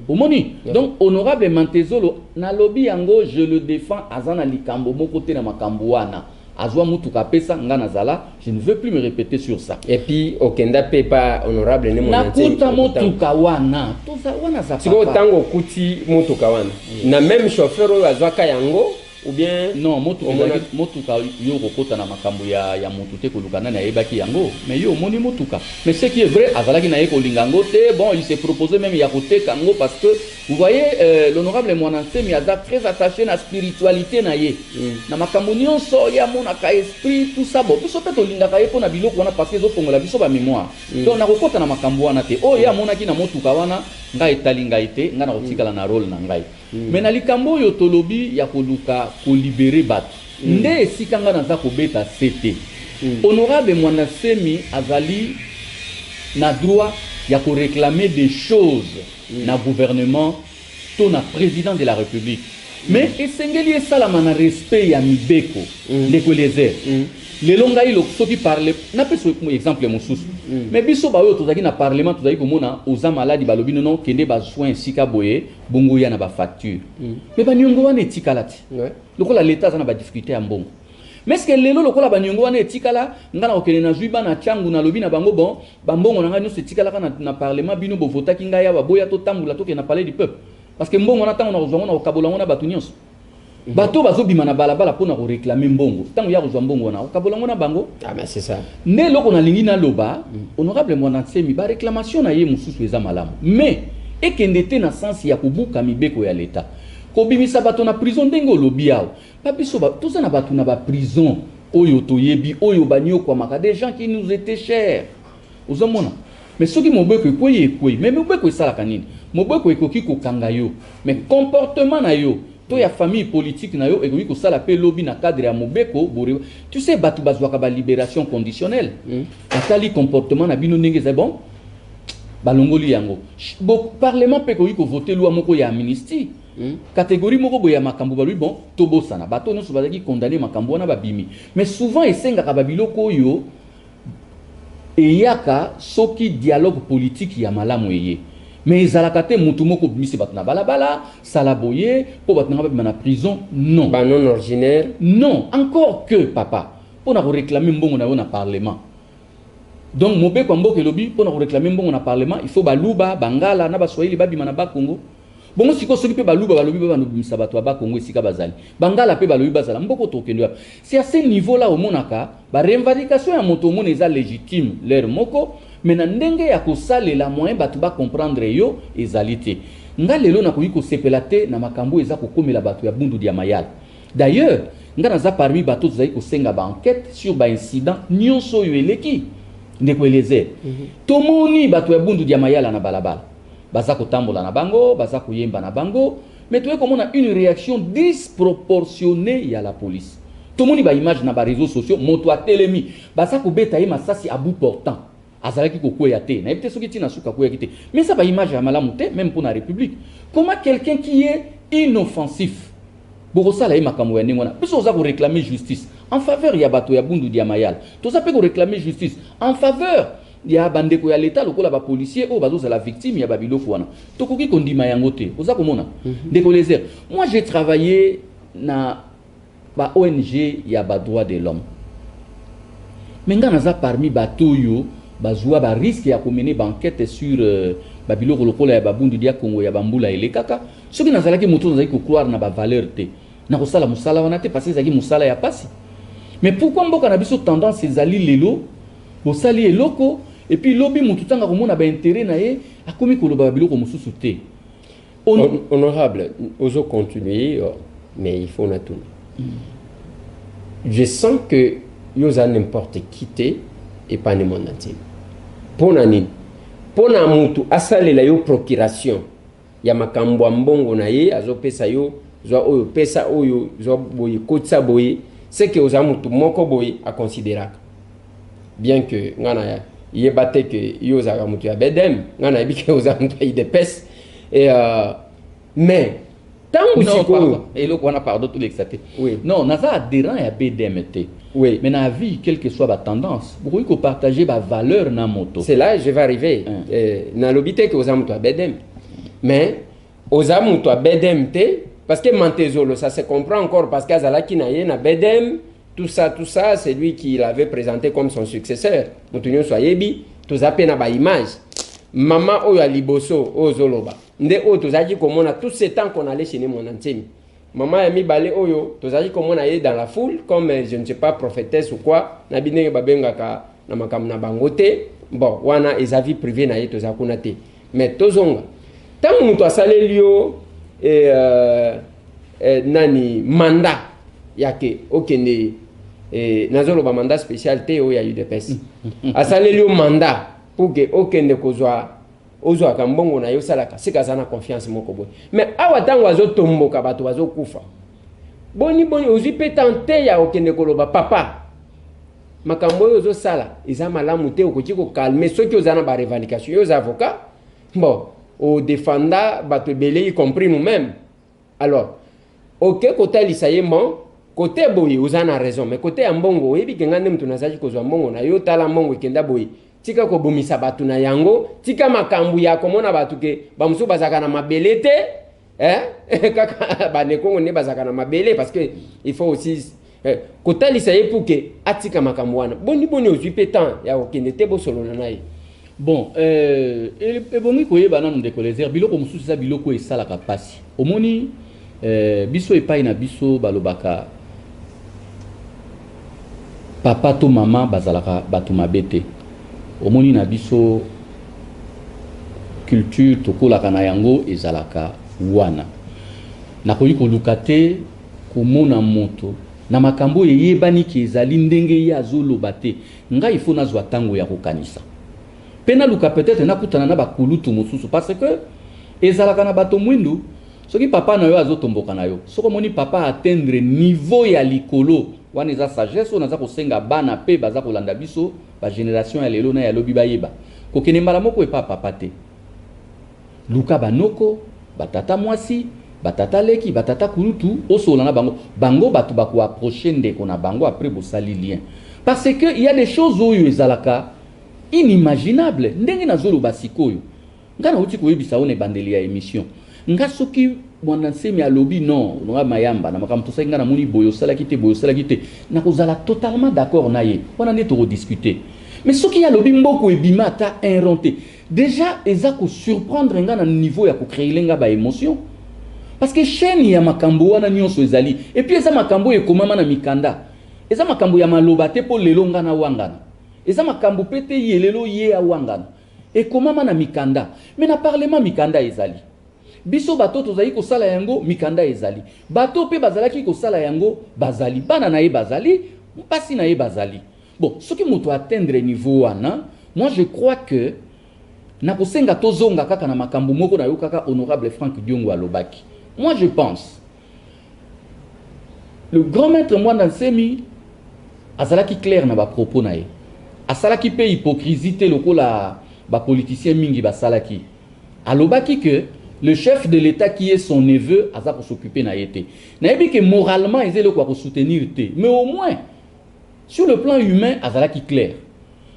omoni donc honorable Mantezolo na lobby yango je le défends azana likambo moko te na makambo wana azwa mutuka pesa ngana zala je ne veux plus me répéter sur ça et puis okenda pepa honorable ne mona kuta mutuka wana toza wana za siko tango kuti mutuka wana na même chauffeur oyo azwa ka yango ou bien non motuka yo kokota na makambo ya mutu te kolukana na yebaki yango mais yo moni motuka mais ce qui est vrai azalaki na ye kolingango te bon il s'est proposé même ya koteka ngo parce que vous voyez l'honorable Mwanasemi aza très attaché na spiritualité na ye na makambo nyonso ya monaka esprit tout ça bon biso pe tolingaka ye pona biloko wana parce que ezofongola biso ba mémoire donc na kokota na makambo wana te oyo ya monaki na motuka wana ngai etali ngai te ngai na kotikala na rôle na ngai mais na likambo oyo tolobi ya koluka kolibere bato nde esika nga naza kobeta sete honorable Mwanasemi azali na droit ya ko réclamer des choses na gouvernement to na président de la République mais esengeli esalama na respect ya mibeko ndeko lezer lelo ngai soki parle na peso exemple mosusu mais biso ba oyo tozaki na parlement tozaki komona oza maladi balobi non kende ba soin sika boye bongo ya na ba facture mais ba nyongo wana etikala ti lokola l'état za na ba difficulté ya mbongo mais est-ce que lelo lokola ba nyongo wana etikala ngana okene na zuiba na changu na lobi na bango bon ba mbongo na ngani so etikala kana na parlement bino bo votaki ngai ya ba boya to tambula to ke na parler du peuple parce que mbongo na tango na kozwa na okabola ngona batu nyonso bato bazobima na balabala pona ko réclamer mbongo tango ya kozwa mbongo na okabola ngona bango ah mais c'est ça ne loko na lingi na loba honorable Mwanasemi ba réclamation na ye mususu eza malamu mais ekende te na sens ya kubuka mibeko ya l'état ko bimisa bato na prison ndenge lobi yao pa biso ba toza na bato na ba prison oyo toyebi oyo banyo kwa maka des gens qui nous étaient chers ozomona mais soki mobeko ekoi mais mobeko esala kanini mobeko ekoki kokanga yo mais comportement na yo to ya famille politique na yo ekoki kosala pe lobby na cadre ya mobeko bore tu sais batu bazwaka ba libération conditionnelle atali comportement na bino ndenge za bon balongoli yango bo parlement pe ekoki ko voter loi moko ya amnistie catégorie moko boya makambo balui bon tobosana bato nyonso bazaki condamner makambo wana babimi mais souvent esengaka babiloko oyo eyaka soki dialogue politique ya malamu eye mais ezalaka te mutu moko bimisi bato na balabala sala boye po bato nga babima na prison non ba non ordinaire non encore que papa pona ko réclamer mbongo na yo na parlement donc mobeko mboka elobi pona ko réclamer mbongo na parlement il faut baluba bangala na baswahili babima na bakongo bongo siko soki pe baluba balobi babimisa bato ya bakongo esika bazali bangala pe balobi bazala mboko tokendo c'est à ce niveau là omonaka ba revendication ya moto omona eza légitime leur moko mais na ndenge ya kosalela moyen bato ba comprendre yo ezali te nga lelo nakoki kosepela te na makambo eza kokomela bato ya bundu dia mayala d'ailleurs nga naza parmi bato tozali kosenga ba enquête sur ba incident nyonso oyo eleki ndeko elezer tomoni bato ya bundu dia mayala na balabala baza kotambola na bango baza koyemba na bango mais toye komona une réaction disproportionnée ya la police tomoni ba image na ba réseaux sociaux moto atelemi baza kobeta ye masasi à bout portant azalaki kokwea te na ebite soki tina suka koya kite mais ça ba image ya malamu te même pour la République comment quelqu'un qui est inoffensif bokosala ye makambo ya ndenge wana biso oza ko réclamer justice en faveur ya bato ya bundu dia mayala toza pe ko réclamer justice en faveur il y a bandeko ya l'état lokola ba policier o bazo la victime ya babiloko wana tokoki kondima yango te oza komona ndeko Lézère. Moi j'ai travaillé na ba ONG ya ba droit de l'homme mais nga naza parmi bato yo bazwa ba risque ya mener ba enquête sur babiloko lokola ya babundu dia Congo ya bambula elekaka soki nazalaki moto nazaki ko croire na ba valeur te na ko sala musala wana te parce que zaki musala ya pasi. Mais pourquoi mboka na biso tendance ezali lelo bo sali eloko et puis lobby mutu tanga ko mona ba intérêt na ye akomi ko loba biloko mususu te. Honorable, oso continuer mais il faut na tout. Je sens que yoza n'importe qui te et pas ne mon intime. Pona nini? Pona mutu asalela yo procuration ya makambo mbongo na ye azopesa yo zo oyo pesa oyo zo boye kotsa boye c'est que oza mutu moko boye a considérer. Bien que ngana ya bate que yoza ga mutu ya bedem ngana bi que oza mutu ya depes et mais tangu siko et le qu'on a pardon tout l'exaté. Oui. Non, naza adhérent ya BDMT. Oui. Mais na vie quelle que soit la tendance, beaucoup ko partager ba valeur na moto. C'est là je vais arriver. Na lobité que oza mutu ya bedem. Mais oza mutu ya BDMT parce que Mantezolo ça se comprend encore parce qu'Azalaki na ye na bedem tout ça c'est lui qui l'avait présenté comme son successeur. Mutunyo soyebi to zape na ba image. Maman oyo aliboso ozoloba. Nde o tozaki komona tout ce temps qu'on allait chez mon antime. Maman a mis balé oyo tozaki komona ye dans la foule comme je ne sais pas prophétesse ou quoi na binenge babengaka na makam na bangote. Bon wana ezavi privé na ye tozakuna te. Mais tozonga. Tant muto asalelio nani mandat yake okende nazoloba mandat spécial te oyo ya UDPS. Asalelio mandat pour que okende kozwa ozwa kambongo na yo salaka sika sana confiance moko boy. Mais awa tango azotomboka bato bazokufa. Boni ozi pe tenter ya okende koloba papa. Makambo yo zo sala eza malamu te okoki ko calmer soki ozana ba revendication yo avocat. Bon, au défenda bato belé y compris nous-mêmes. Alors, OK côté lisayement côté boy ozana raison mais côté ambongo yebi kengande mtu nazaji kozwa mbongo na yo tala mbongo kenda boy. Tika ko bomisa batu na yango tika makambu ya komona batu ke bamusu bazaka na mabele te kaka baneko ne bazaka na mabele parce que il faut aussi kotalisa ye pour que atika makambu wana boni ozwi petan ya okende te bo solo na nayi. Bon ebongi koyeba nanu ndeko Lézère biloko mususu za biloko esalaka pasi omoni biso epai na biso balobaka papa to mama bazalaka batu mabete omoni na biso culture tokolaka na yango ezalaka wana nakoki koluka te komona moto na makambo eyebani ke ezali ndenge ye azoloba te ngai ifo nazwa ntango ya kokanisa mpe naluka peut-être nakutana na bakulutu mosusu parce que ezalaka na bato mwindu soki papa na yo azotomboka na yo soko omoni papa atteindre niveau ya likolo wana eza sagesse oyo naza kosenga bana mpe baza kolanda biso bagénération ya lelo na ya lobi bayeba kokende mbala moko epa papa te luka banoko batata mwasi batata leki batata kulutu osola na bango bato bakoapproche ndeko na bango après bosali lien parce que il y a des choses oyo ezalaka inimaginable ndenge nazoloba sikoyo nga nauti koyebisa one bandeli ya émission nga soki mwana nsemi alobi non nga mayamba na makambo tosali nga na moni boyo salaki te nakozala totalement d'accord na ye wana nde tokodiscuter mais soki alobi mboko ebima ata inronté déjà eza ko surprendre nga na niveau ya kokréer nga ba émotion parce que chaîne ya makambo wana nyonso ezali et puis eza makambo ekomama na mikanda eza makambo ya maloba te po lelo nga na wangana eza makambo pete yelelo ye awangana ekomama na mikanda mais na parlement mikanda ezali biso bato tozali kosala yango mikanda ezali bato pe bazalaki kosala yango bazali bana na ye bazali mpasi na ye bazali bon soki moto atteindre niveau wana moi je crois que na kosenga tozonga kaka na makambo moko na yo kaka honorable Franck Diongo alobaki moi je pense le grand maître Mwanda Nsemi azalaki clair na ba propos na ye asalaki pe hypocrisie te lokola ba politicien mingi basalaki alobaki que le chef de l'État qui est son neveu a pour s'occuper na été. Naebi que moralement ils étaient quoi pour soutenir té. Mais au moins sur le plan humain azala qui clair.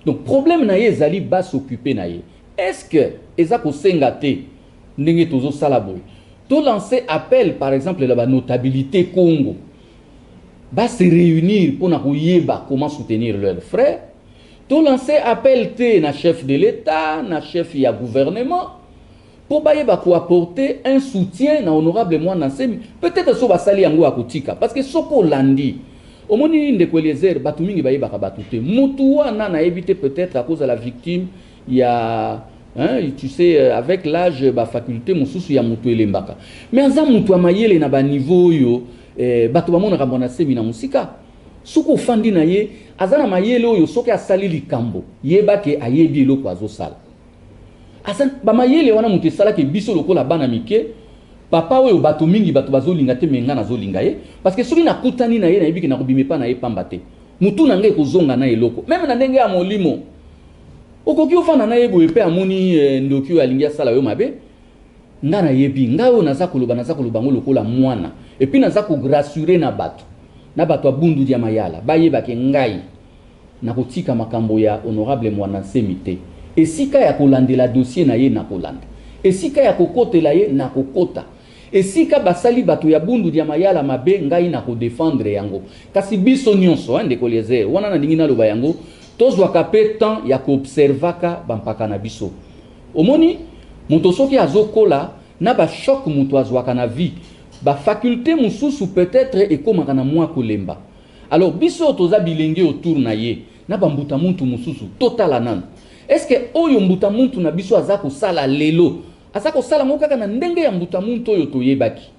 Donc problème na ye ezali ba s'occuper na ye. Est-ce que ezako sengate ndenge tozo salabo to lancer appel par exemple la notabilité Congo va se réunir pour na koyeba comment soutenir leurs frères. To lancer appel te na chef de l'État, na chef ya gouvernement pour bayeba ko apporter un soutien na honorable Mwana Nsemi. Peut-être so basali yango akotika parce que soko landi omoni ndeko Eliezer batu mingi bayeba ka batute mutu wana na éviter peut-être à cause de la victime il y a hein, tu sais avec l'âge ba faculté mususu ya mutu elembaka mais aza mutu amayele na ba niveau yo batu bamona ka Mwana Nsemi na musika suko fandi na ye azana mayele oyo soki asali likambo yeba ke ayebi eloko azosala asan ba mayele wana mutu esala ke biso lokola bana mike papa oyo bato mingi bato bazolinga te menga nazolinga ye parce que soki nakutani na ye na yebiki nakobime pa na ye pamba te mutu na ngai kozonga na eloko même na ndenge ya molimo okoki ofanda na ye boye pe amoni ndoki oyo alingi asala yo mabe nga na yebi nga oyo naza koloba ngo lokola mwana et puis naza korassurer na bato abundu dia mayala bayebake ngai nakotika makambo ya honorable Mwana Nsemi te esika ya kolandela dossier na ye na kolanda esika ya kokotela ye na kokota esika basali bato ya bundu dia mayala mabe ngai na ko défendre yango kasi biso nyonso ndeko Eliezer wana na ndingi naloba yango tozwaka pe temps ya koobservaka bampaka na biso omoni muto soki azokola na ba choc muto azwaka na vie ba faculté mususu peut-être ekomaka na mwa kolemba alors biso toza bilenge autour na ye na bambuta muntu mususu totala nanu est-ce que oyo mbuta muntu na biso azako sala lelo azako sala ngo kaka na ndenge ya mbuta muntu oyo toyebaki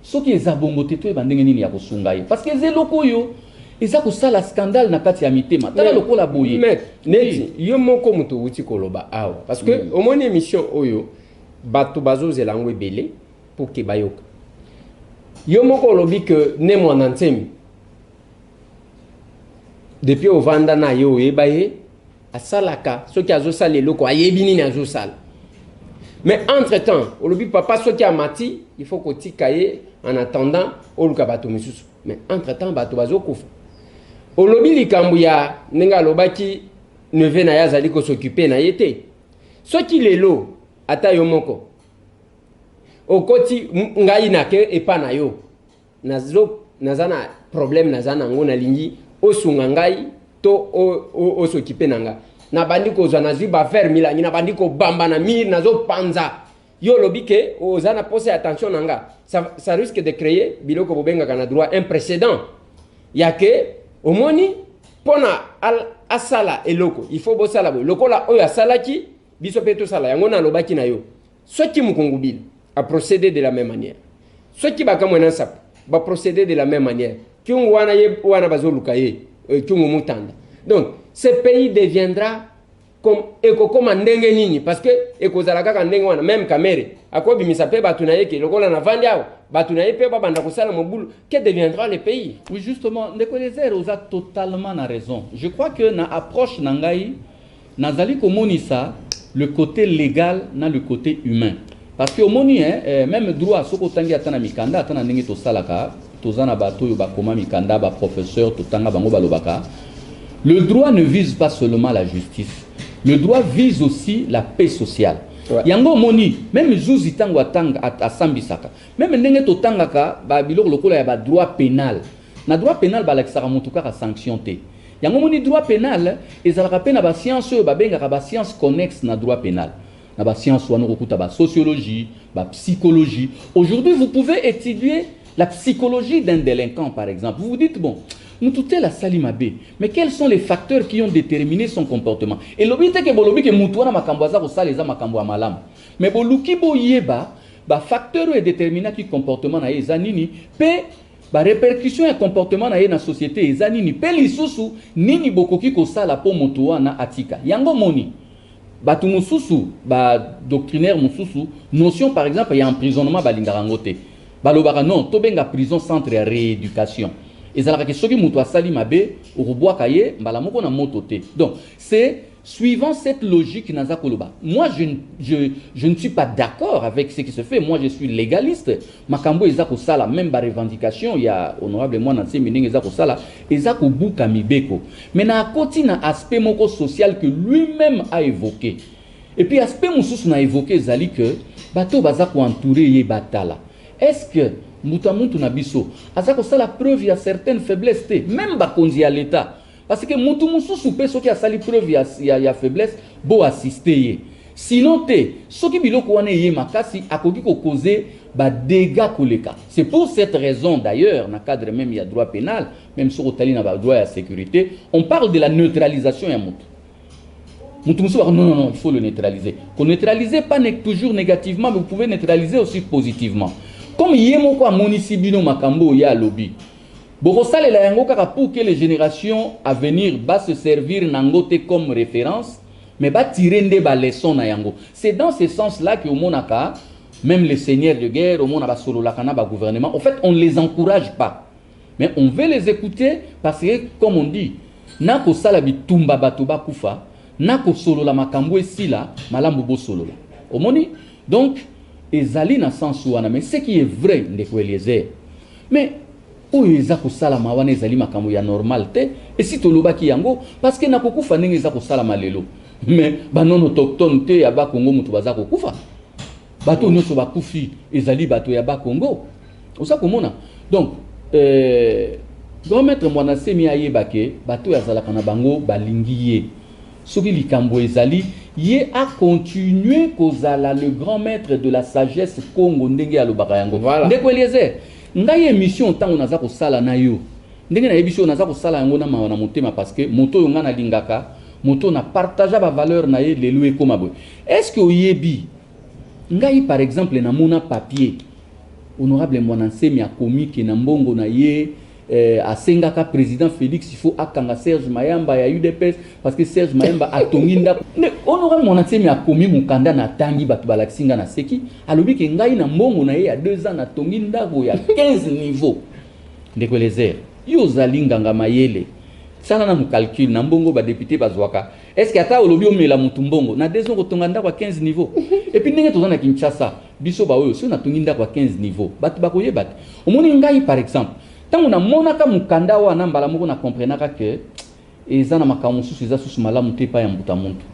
soki eza bongo te toyeba ndenge nini ya kosunga ye parce que zeloko oyo ezako sala scandale na kati ya mitema tala lokola boye mais neti yo moko muto uti koloba awa parce que omoni émission oyo bato bazozela ngo ebele pour ke bayoka yo moko lobi que ne Mwana Nsemi depuis ovanda na yo oyeba ye asalaka soki azosala eloko ayebi nini azosala mais entre temps olobi papa soki amati il faut kotika ye en attendant oluka bato misusu mais entre temps bato bazokufa olobi likambo ya ndenge alobaki neve na ye azali kosoccupe na ye te soki lelo ata yo moko okoti ngai nake epa na yo naza na problème naza nango nalingi osunga ngai to osoccupe na nga na bandi kozwa nazwi bafaire milangi na bandi kobamba na mire nazopanza yo lobi ke oza na pose attention na nga ça risque de créer biloko bobengaka na droit un précédent ya ke omoni pona asala eloko il faut bosala boye lokola oyo asalaki biso pe tosala yango nalobaki na yo soki mukungubila a procéder de la même manière soki bakamwena sapo ba procéder de la même manière kyungu wana ye wana bazoluka ye kyungu mutanda donc ce pays deviendra comme ekokoma ndenge nini parce que ekozala kaka ndenge wana même kamere akobimisa pe batu na ye ke lokola na vandi awo batu na ye pe babanda kosala mobulu que deviendra le pays. Oui justement ndeko Eliezer oza totalement na raison. Je crois que na approche na ngai nazali komonisa le côté légal na le côté humain parce que omoni même droit soko tangi atana mikanda atana ndenge to salaka tozana bato yo bakoma mikanda ba professeur totanga bango balobaka. Le droit ne vise pas seulement la justice. Le droit vise aussi la paix sociale. Ouais. Yango moni même juzi tango atanga asambisaka même ndenge to tangaka ba biloko lokola ya ba droit pénal. Na droit pénal ba lakisaka mutu kaka sanction te. Yango moni droit pénal ezalaka pe na ba science ba bengaka ba science connexe na droit pénal. Na ba science wana kokuta ba sociologie, ba psychologie. Aujourd'hui vous pouvez étudier la psychologie d'un délinquant par exemple. Vous vous dites bon nous tout est la salimabe. Mais quels sont les facteurs qui ont déterminé son comportement? Et l'obité que bolobi que mutuana makamboza ko saleza makambo ya malam. Mais boluki boyeba ba facteur est déterminant qui comportement na ezanini pe ba répercussion et comportement na na société ezanini pe lisusu nini bokoki ko sala po mutuana atika. Yango moni batu mususu ba doctrinaire mususu notion par exemple il y a emprisonnement balingarangote. Balobaka non to benga prison centre de rééducation. ezalaka ke soki mutu asali mabe okobwaka ye mbala moko na moto te. Donc c'est suivant cette logique naza koloba, moi je ne suis pas d'accord avec ce qui se fait. Moi je suis légaliste. Makambo ezako sala même ba revendication, il y a honorable moi na séminaire ezako sala ezako buka mibeko. Mais na koti na aspect moko social que lui-même a évoqué. Et puis aspect mususu na évoqué zali que bato bazako entourer ye batala. Est-ce que mutamuntu na biso azako sala preuve ya certaines faiblesses te, même ba konzi à l'état. Parce que mutu mususu pe soki a sali preuve ya faiblesse bo assister ye. Sinon te soki biloko wana ye makasi akoki ko causer ba dégâts koleka. C'est pour cette raison d'ailleurs dans cadre même il y a droit pénal, même sur otali na ba droit à sécurité, on parle de la neutralisation ya mutu. Mutu mususu non, il faut le neutraliser. Qu'on neutraliser pas toujours négativement, mais vous pouvez neutraliser aussi positivement. Comme yemo ko monisibino makambo ya lobby. Borosale la yango kaka pour que les générations à venir va se servir nangote comme référence, mais va tirer des leçons na yango. C'est dans ce sens-là que au monaka, même les seigneurs de guerre, au monaka solo la kana ba gouvernement, en fait, on ne les encourage pas. Mais on veut les écouter parce que, comme on dit, nako salabi tumba batuba kufa, nako solo la makambo esila, malambo bo solo la. Omoni? Donc, ezali na sens wana, mais ce qui est vrai, ndeko Eliezer. Mais, oyo eza kosalama wana ezali makambo ya normal te esi tolobaki yango parce que nakokufa ndenge eza kosalama lelo mais banono autochtone te ya bakongo mutu baza kokufa bato nyonso bakufi ezali bato ya bakongo osa komona donc grand maître mwana semi ayebake bato yazalaka na bango balingi ye soki likambo ezali ye a continué kozala le grand maître de la sagesse Congo ndenge alobaka yango ndeko Eliezer ngai émission tango naza ko sala na yo ndenge na émission naza ko sala yango na mawana motema parce que moto yo ngana lingaka moto na partager ba valeur na ye lelo ekoma boy. Est-ce que oyebi ngai par exemple na mona papier honorable mwana nsemi akomi ke na mbongo na ye asengaka président Félix il faut akanga Serge Mayamba ya UDPS parce que Serge Mayamba atonginda honorable mwana nsemi akomi mukanda na tangi batu balakisinga na seki alobi ke ngai na mbongo na ye ya 2 ans na tonginda go ya 15 niveaux ndeko Eliezer yo zalinganga mayele sana na calcul na mbongo ba député bazwaka est-ce que ata olobi omela mutu mbongo na 2 ans ko tonganda kwa 15 niveaux et puis ndenge tozana Kinshasa biso ba oyo so na tonginda kwa 15 niveaux batu bakoyeba omoni ngai par exemple tango na monaka mukanda wana mbala moko na comprenaka que eza na makambo mususu eza susu malamu te pa ya mbuta muntu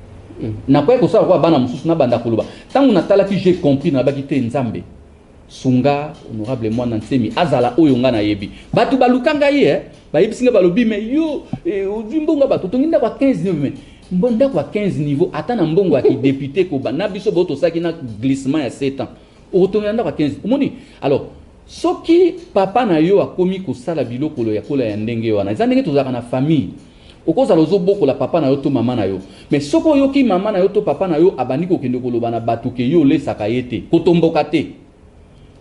na kwa kosa kwa bana mususu na banda koloba tango na talaki j'ai compris na baki te nzambe sunga honorable mwana nsemi azala oyo nga na yebi batu balukanga ye ba yebisinga balobi me yo mbongo batu tonginda kwa 15 niveau mais mbonda kwa 15 niveau ata na mbongo ya député ko bana biso boto saki na glissement ya 7 ans otonginda kwa 15 omoni alors soki papa na yo akomi kosala biloko ya kola ya ndenge wana eza ndenge tozaka na famille okozala ozobokola papa na yo to mama na yo mais soko yoki mama na yo to papa na yo abandi kokende koloba na bato ke yo lesaka ye te kotomboka te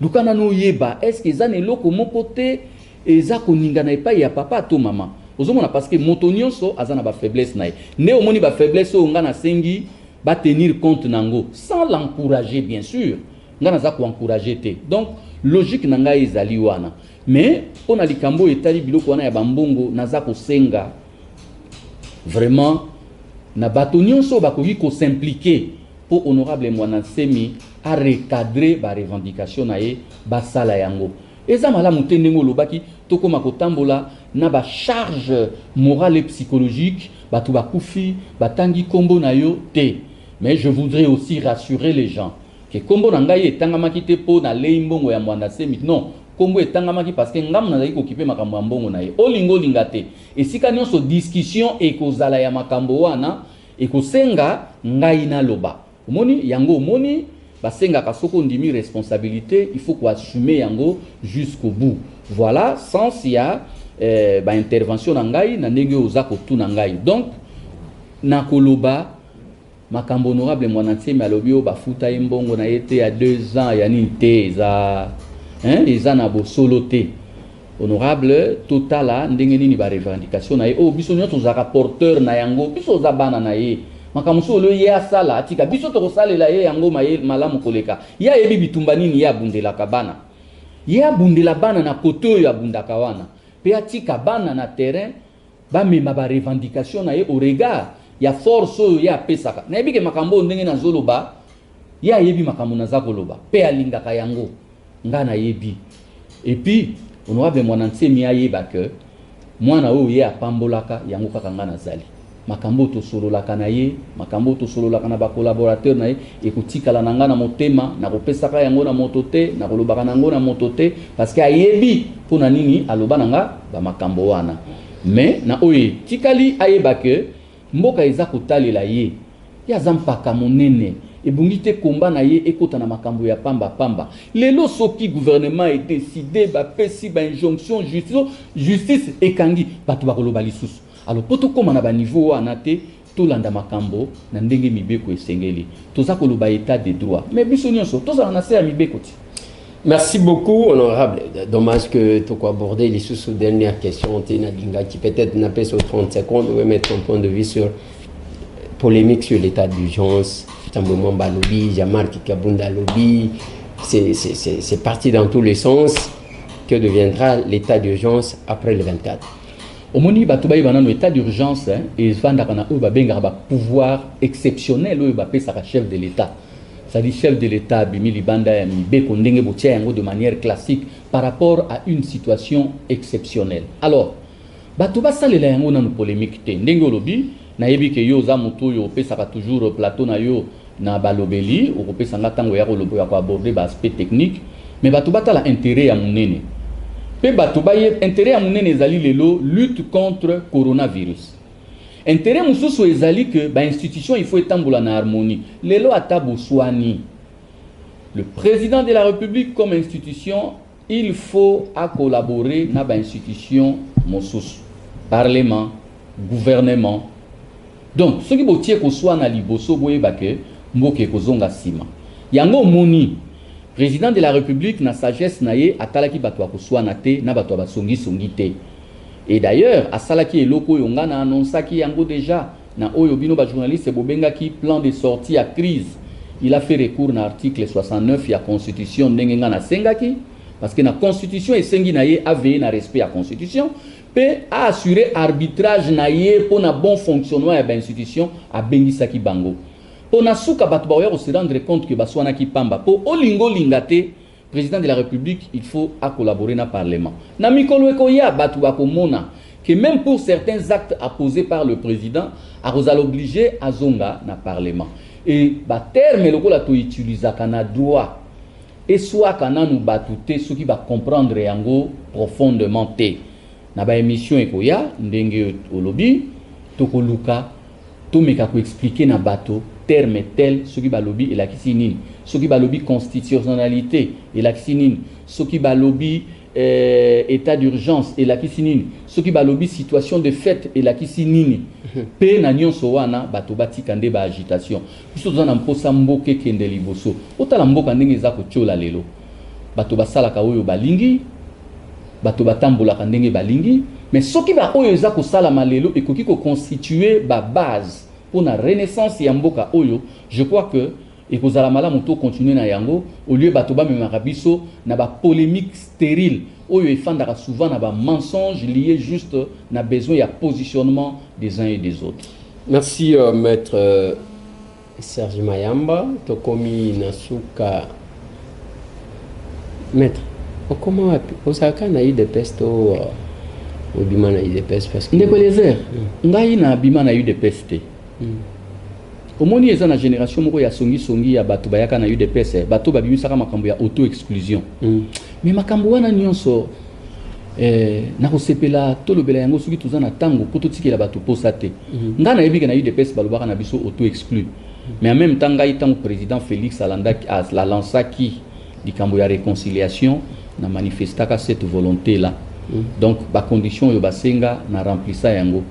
lukana no yeba est-ce que eza na eloko moko te eza koninga na epai ya papa to mama ozomona parce que moto nyonso aza na ba faiblesse na ye nde omoni ba faiblesse oyo nga na sengi ba tenir compte nango sans l'encourager bien sûr nga naza ko encourager te donc logique na ngai ezali wana mais pona likambo etali biloko wana ya bambongo naza ko senga vraiment na bato nyonso bakoki ko s'impliquer pour honorable mwana nsemi a recadrer ba revendication na ye basala yango eza malamu te ndenge olobaki tokoma kotambola na ba charge morale et psychologique bato bakufi batangi kombo na yo te mais je voudrais aussi rassurer les gens que kombo na ngai etangamaki te po na lei mbongo ya mwana nsemi non kombo etangamaki parce que ngamu nazali kokipe makambo ya mbongo na ye olinga te esika nyonso discussion ekozala ya makambo wana ekosenga ngai na loba omoni yango omoni basengaka soko ndimi responsabilité il faut ko assumer yango jusqu'au bout voilà sans ya ba intervention na ngai na ndenge oza kotuna ngai donc na koloba makambo honorable mwana nsemi alobi o bafuta ye mbongo na ye te ya 2 ans ya nini te eza na bosolo te honorable totala ndenge nini ba revendication na ye o biso nyonso tozaka porteur na yango biso oza bana na ye makambo so lo ye asala atika biso tokosalela ye yango malamu koleka ya yebi bitumba nini ya bundelaka bana ya bundela bana na koto oyo abundaka wana pe atika bana na terrain bamema ba revendication na ye au regard ya force oyo ya pesaka nayebi ke makambo ndenge na zoloba ya yebi makambo na zakoloba pe alingaka yango nga na yebi et puis honorable mwana nsemi ayeba ke mwana oyo ye apambolaka yango kaka nga nazali makambo to sololaka na ye makambo to sololaka na ba collaborateur na ye ekotikala na nga na motema na kopesaka yango na moto te na kolobaka nango na moto te parce que ayebi pona nini aloba nanga ba makambo wana mais na oye tikali ayeba ke mboka eza kotalela ye ya zampaka monene ebungi te komba na ye ekota na makambo ya pamba pamba lelo soki gouvernement est décidé ba pesi ba injonction justice ekangi bato bakoloba lisusu alors poto koma na ba niveau wana te tolanda makambo na ndenge mibeko esengeli toza koloba état de droit mais biso nyonso toza na se ya mibeko ti. Merci beaucoup, honorable. Dommage que tu as abordé les sous-dernières questions. Peut-être n'a pas sur 30 secondes, on va mettre ton point de vue sur polémique sur l'état d'urgence. Tambouman Balobi, Jean-Marc Kabunda Lobi. C'est parti dans tous les sens. Que deviendra l'état d'urgence après le 24? Au moni batubayi banano état d'urgence et vandakana oba benga ba pouvoir exceptionnel oba pesa chef de l'état. C'est-à-dire chef de l'État, Bimili Banda, de manière classique par rapport à une situation exceptionnelle. Alors, Batouba Salela yango na polémique te. Ndenge lobi, na yebi ke yo za mutu yo pesa toujours plateau na yo na balobeli, ou pesa ngatango ya lobo ya aborder ba aspect technique, mais Batouba ta la intérêt ya munene. Pe Batouba ye intérêt ya munene ezali lelo lutte contre coronavirus. Intérêt mususu ezali que ba institution il faut etambola na harmonie. Lelo atabo swani. Le président de la République comme institution, il faut collaborer na ba institution mususu. Parlement, gouvernement. Donc ce qui botie ko swana liboso boye bake mboke ko zonga sima. Yango moni président de la République na sagesse na ye atalaki bato ko swana te na bato ba songi songi te. Et d'ailleurs, à Salaki et Loko Yongana annonçaki yango déjà na oyo bino ba journaliste bobenga ki plan de sortie à crise. Il a fait recours na article 69 ya constitution ndenga na sengaki parce que na constitution et sengi na ye a veillé na respect à constitution pe a assuré arbitrage na ye pour na bon fonctionnement ya ba institution a bengisaki bango. Pour na suka bato ba se rendre compte que baswana ki pamba po olingo lingate président de la République, il faut collaborer dans le Parlement. Na mikolo ekoya batu bakomona que même pour certains actes apposés par le président, a obligé à zonga na Parlement. Et ba terme lokola to utiliser kana droit et soit kana nous batute ce qui va comprendre yango profondément te. Na ba émission ekoya ndenge olobi to koluka to meka ko expliquer na bato terme tel ce qui va lobby et la kisinine. Ce qui va lobby constitutionnalité et la kisinine. Ce qui va lobby état d'urgence et la kisinine. Ce qui va lobby situation de fait et la kisinine. Pe na nyonso wana bato batikande ba agitation. Biso tozana mposa mboke kende liboso. Otala mboka ndenge eza ko tchola lelo. Bato basala ka oyo balingi. Bato batambola ka ndenge balingi. Mais ce qui va oyo eza ko sala malelo ekoki ko constituer ba base pour la renaissance ya mboka oyo. Je crois que et que la malamuto continue na yango au lieu batoba memarabiso na ba polémique stérile oyo efandaka souvent na ba mensonge lié juste na besoin ya positionnement des uns et des autres. Merci maître Serge Mayamba tokomi nasuka maître comment osaka na ide pesto obima na ide pest parce que ndeko les ngai na bima na ide peste. Omoni eza na génération moko ya songi ya bato bayaka na UDPS bato babimisaka makambo ya auto exclusion mais makambo wana nyonso na kosepela tolobela yango soki toza na tango po totikela bato posa te nga na yebika na UDPS balobaka na biso auto exclu mais en même temps ngai tango président Félix la lancaki likambo ya réconciliation na manifestaka cette volonté là donc ba condition yo basenga na remplissa yango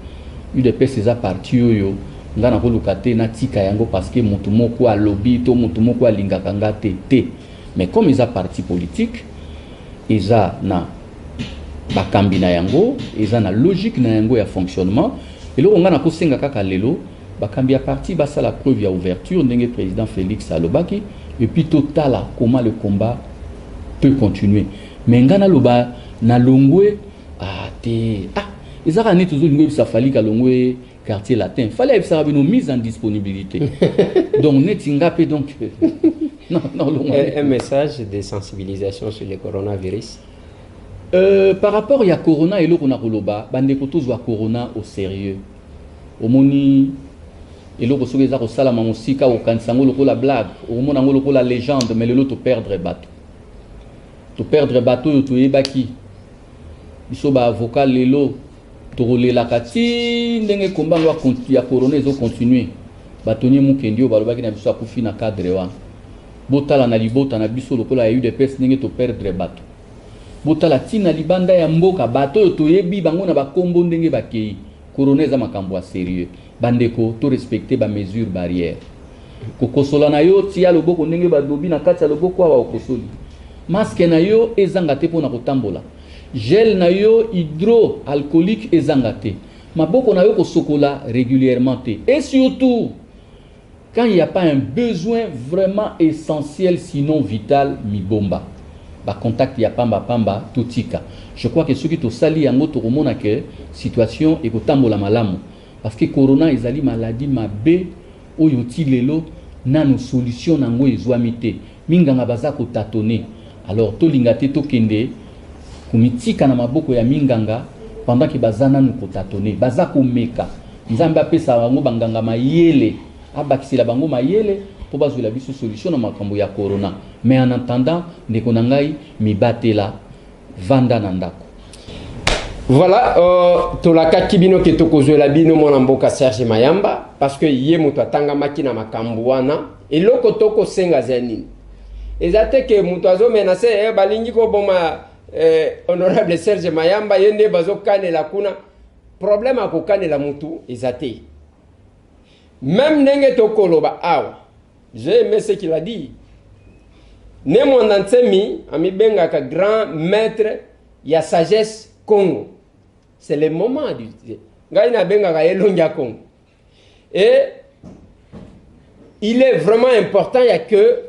UDPS eza parti yo nga na kolukate na tika yango parce que mutu moko a lobby to mutu moko a lingaka nga te mais comme ils a parti politique ils a na bakambi na yango ils a na logique na yango ya fonctionnement et lo nga na kosenga kaka lelo bakambi ya parti basa la preuve ya ouverture ndenge président Félix alobaki et puis totala comment le combat peut continuer mais nga na loba na longwe Et ça, on est toujours une fallait que quartier latin. Fallait que ça avait une mise en disponibilité. Donc, on donc. Non, un message de sensibilisation sur le coronavirus. Par rapport à corona et l'eau bandeko tous voient corona au sérieux. Au moni et l'eau sur les arts salama musika au kansango la blague, au monango la légende, mais l'eau te perdre bateau. Tu perdre bateau, tu es baki. Bisoba avocat lelo, tu rouler la kati, n'enge combat ya corona ils ont continué. Batonnier mukendio balobaki na biso akufi na cadre wa. Botala na libota na biso lokola eu de pes n'enge te perdre bateau. Botala tina libanda ya mboka bato to yebi bango na bakombo ndenge bakei corona za makambo sérieux bandeko to respecter ba mesures barrières kokosola na yo tia loboko ndenge badobi na kati ya loboko wa okosoli masque na yo ezanga te pona kotambola gel na yo hydroalcoolique ezanga te maboko na yo kosokola régulièrement te et surtout quand il n'y a pas un besoin vraiment essentiel sinon vital mibomba contact ya pamba tutika. Je crois que ceux qui to sali yango to komona que situation et kotambola malamu parce que corona ezali maladie mabe oyo tilelo nanu solution nango ezwamite minganga baza ko tâtonner alors to lingate to kende kumitika na maboko ya minganga pendant que bazana nu ko tâtonner baza ko meka nzambe apesa bango banganga mayele abakisela bango mayele pour bazo la biso solution na makambo ya corona mais en attendant ndeko nangai mibatela vanda nandako. Voilà, tolaka kibino ke tokozwela bino mwana mboka Serge Mayamba parce que ye muto atanga makina makambo wana eloko toko senga zanini ezate ke muto azo menace balingi ko boma honorable Serge Mayamba yende bazo kanela kuna problème akokanela mutu ezate même ndenge tokoloba awa. J'ai aimé ce qu'il a dit. Ne mon antemi, ami bengaka grand maître, il y a sagesse Congo. C'est le moment du Gaïna bengaka elongia Congo. Et il est vraiment important il y a que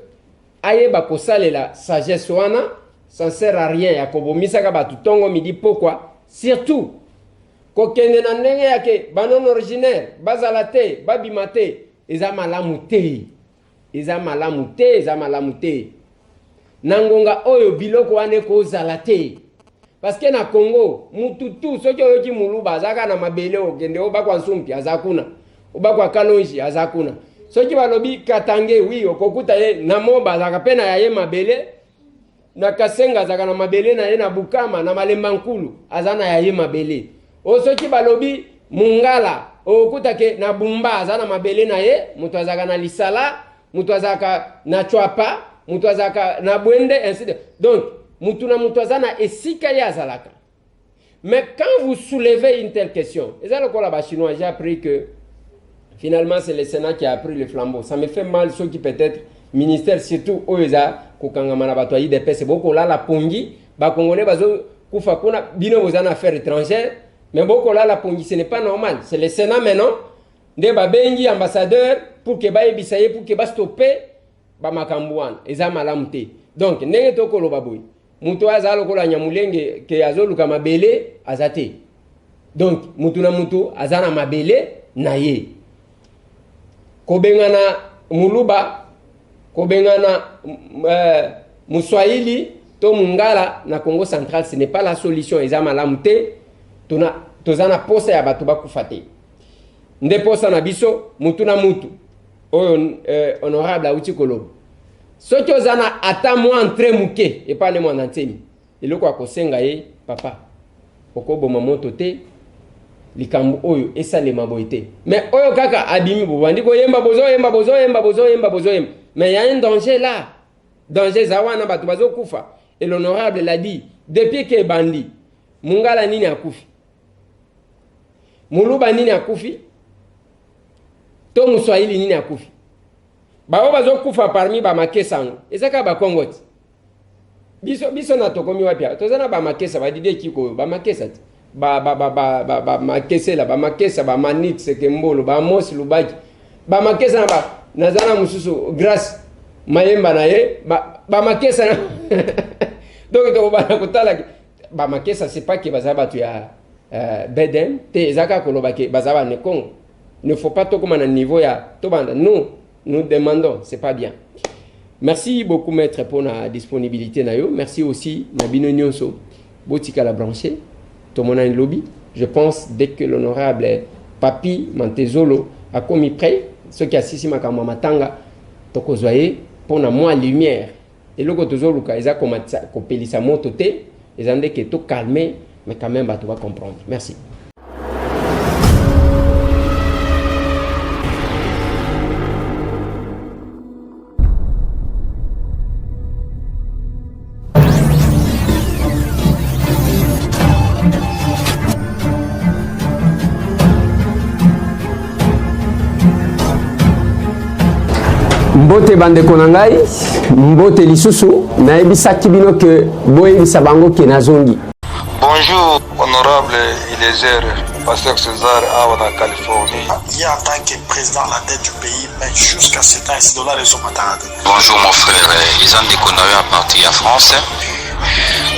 ayeba kosale la sagesse wana, ça sert à rien ya kobomisa ba tutongo midi pourquoi? Surtout kokende na ndenge yake banon originaire, bazalate, babimate, ezamalamu te. Eza malamu te nangonga oyo biloko wane ko zalate parce que na Congo mututu soki oyoki muluba azaka na mabele okende obakwa nsumpi azakuna obakwa kalonji azakuna soki balobi katange oui okokuta ye na moba azaka pena ya ye mabele na kasenga azaka na mabele na ye na bukama na malemba nkulu azana ya ye mabele o soki balobi mungala okuta ke na bumba azana mabele na ye mutu azaka na lisala Mutwazaka na chwapa, mutwazaka na bwende, ainsi de. Donc, mutwazana esika ya zalaka. Mais quand vous soulevez une telle question, et ça le là chinois, j'ai appris que finalement c'est le Sénat qui a pris le flambeau. Ça me fait mal ceux qui peut-être ministère surtout oeza kokangama bato yi DPS beaucoup là la pongi, ba congolais bazo kufa kuna bino bozana affaires étrangères, mais beaucoup là la pongi ce n'est pas normal. C'est le Sénat maintenant. Nde babengi ambassadeur pour que ba ebisaye pour que ba stopper ba makambouane eza malamu te. Donc ndenge tokolo baboy mutu azalo kola nyamulenge ke azoluka mabele azate. Donc mutu na mutu azana mabele na ye. Kobengana muluba kobengana muswahili to mungala na Congo central ce n'est pas la solution eza malamu te. Tozana posa ya batu bakufate. Ndeposa na biso mutu na mutu oyo honorable auti kolobo soki ozana ata mwa entre muke epane mwana ntemi eloko akosenga ye papa okoboma moto te likambo oyo esalema boye te mais oyo kaka abimi bobandi koyemba bozoyemba mais il y a un danger là danger zawana batu bazokufa et l'honorable l'a dit depuis que bandi mungala nini akufi muluba nini akufi to muswahili nini akufi bao bazokufa parmi ba makesango ezaka ba kongoti biso na tokomi wapia tozana ba makesa ba dide kiko ba makesa ba makesela ba makesa ba manit sekembolo ba mos lubaki ba makesa ba nazana mususu grâce mayemba na ye ba makesa na donc to ba kutala ba makesa c'est pas que bazaba tu bedem te ezaka kolobake bazaba ne Congo. Ne faut pas tout comme un niveau ya tobanda. Nous demandons, c'est pas bien. Merci beaucoup maître pour la disponibilité nayo. Merci aussi Nabino Nyonso Botika la branché. Tout mon lobby. Je pense dès que l'honorable Papi Mantezolo a commis prêt, ce qui a sisi makama matanga tokozoye pour na moins lumière. Et le gotozolo ka eza komatsa ko pelisa moto te, ezande que tout calmer mais quand même tu vas comprendre. Merci. Mbote bande konangai, mbote lisusu, na ebisaki bino ke boye bisabango ke nazongi. Bonjour, honorable Ilézer, pasteur César Awa en Californie. Il y a en tant que président à la tête du pays, mais jusqu'à ce temps, $6 sont pas. Bonjour mon frère, ils ont déconné à partir à France.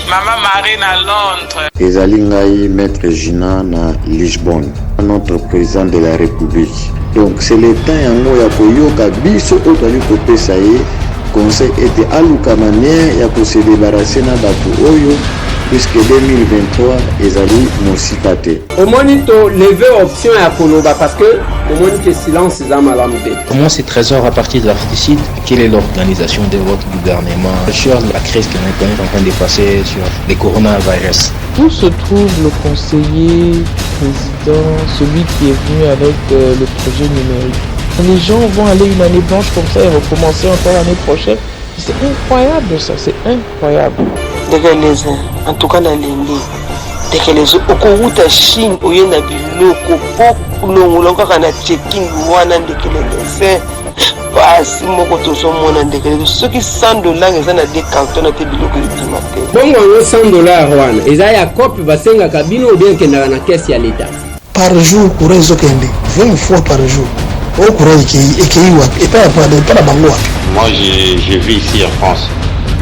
Maman Marine à Londres. ezali ngai maître Gina na Lisbonne, notre président de la République. Donc c'est le temps yango ya koyoka biso oyo twali kopesa ye conseil ete aluka manière ya kose débarrasser na bato oyo puisque 2023 ezali mosika te. Omoni to lever option ya koloba parce que omoni que silence za malamu te. Comment ces trésors à partir de l'artificiel, quelle est l'organisation de votre gouvernement sur la crise qu'on est en train de passer sur les coronavirus? Où se trouve le conseiller président, celui qui est venu avec le projet numérique? Les gens vont aller une année blanche comme ça et recommencer encore l'année prochaine. C'est incroyable ça, c'est incroyable. En tout cas, dans les okouta Chine, où il y a des biloko, beaucoup de checking, basi moko tozomona ndeke soki $100 eza na de carton na te biloko etimate bongo yo $100 wana eza ya copie basengaka bino ou bien kendaka na caisse ya l'État. Par jour courant ezokende 20 fois par jour au courant ekei wapi epa na bango wapi. Moi je vis ici en France.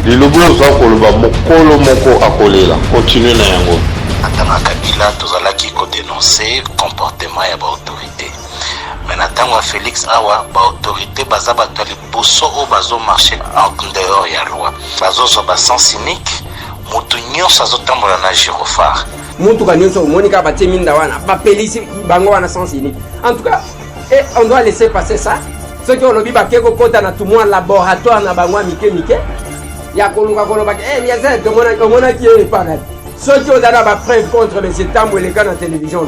Lilobo oza koloba mokolo moko akolela continue na yango. Atanga Kabila tozalaki kodénoncer comportement ya baautorité. Mais natanga Félix Awa baautorité baza bato ya liboso oyo bazomarche en dehors ya loi bazozwa basens cynique moto nyonso azotambola na gyrophare mutuka nyonso omonika batie minda wana bapelisi bango wana sens unique. En tout cas on doit laisser passer ça. Ceux qui olobi bake kokota na tout moi laboratoire na bango mike ya koluka koloba bien ça tomona ki est pas là. Ceux qui ont donné ba preuve contre M. Tambo et les cas na télévision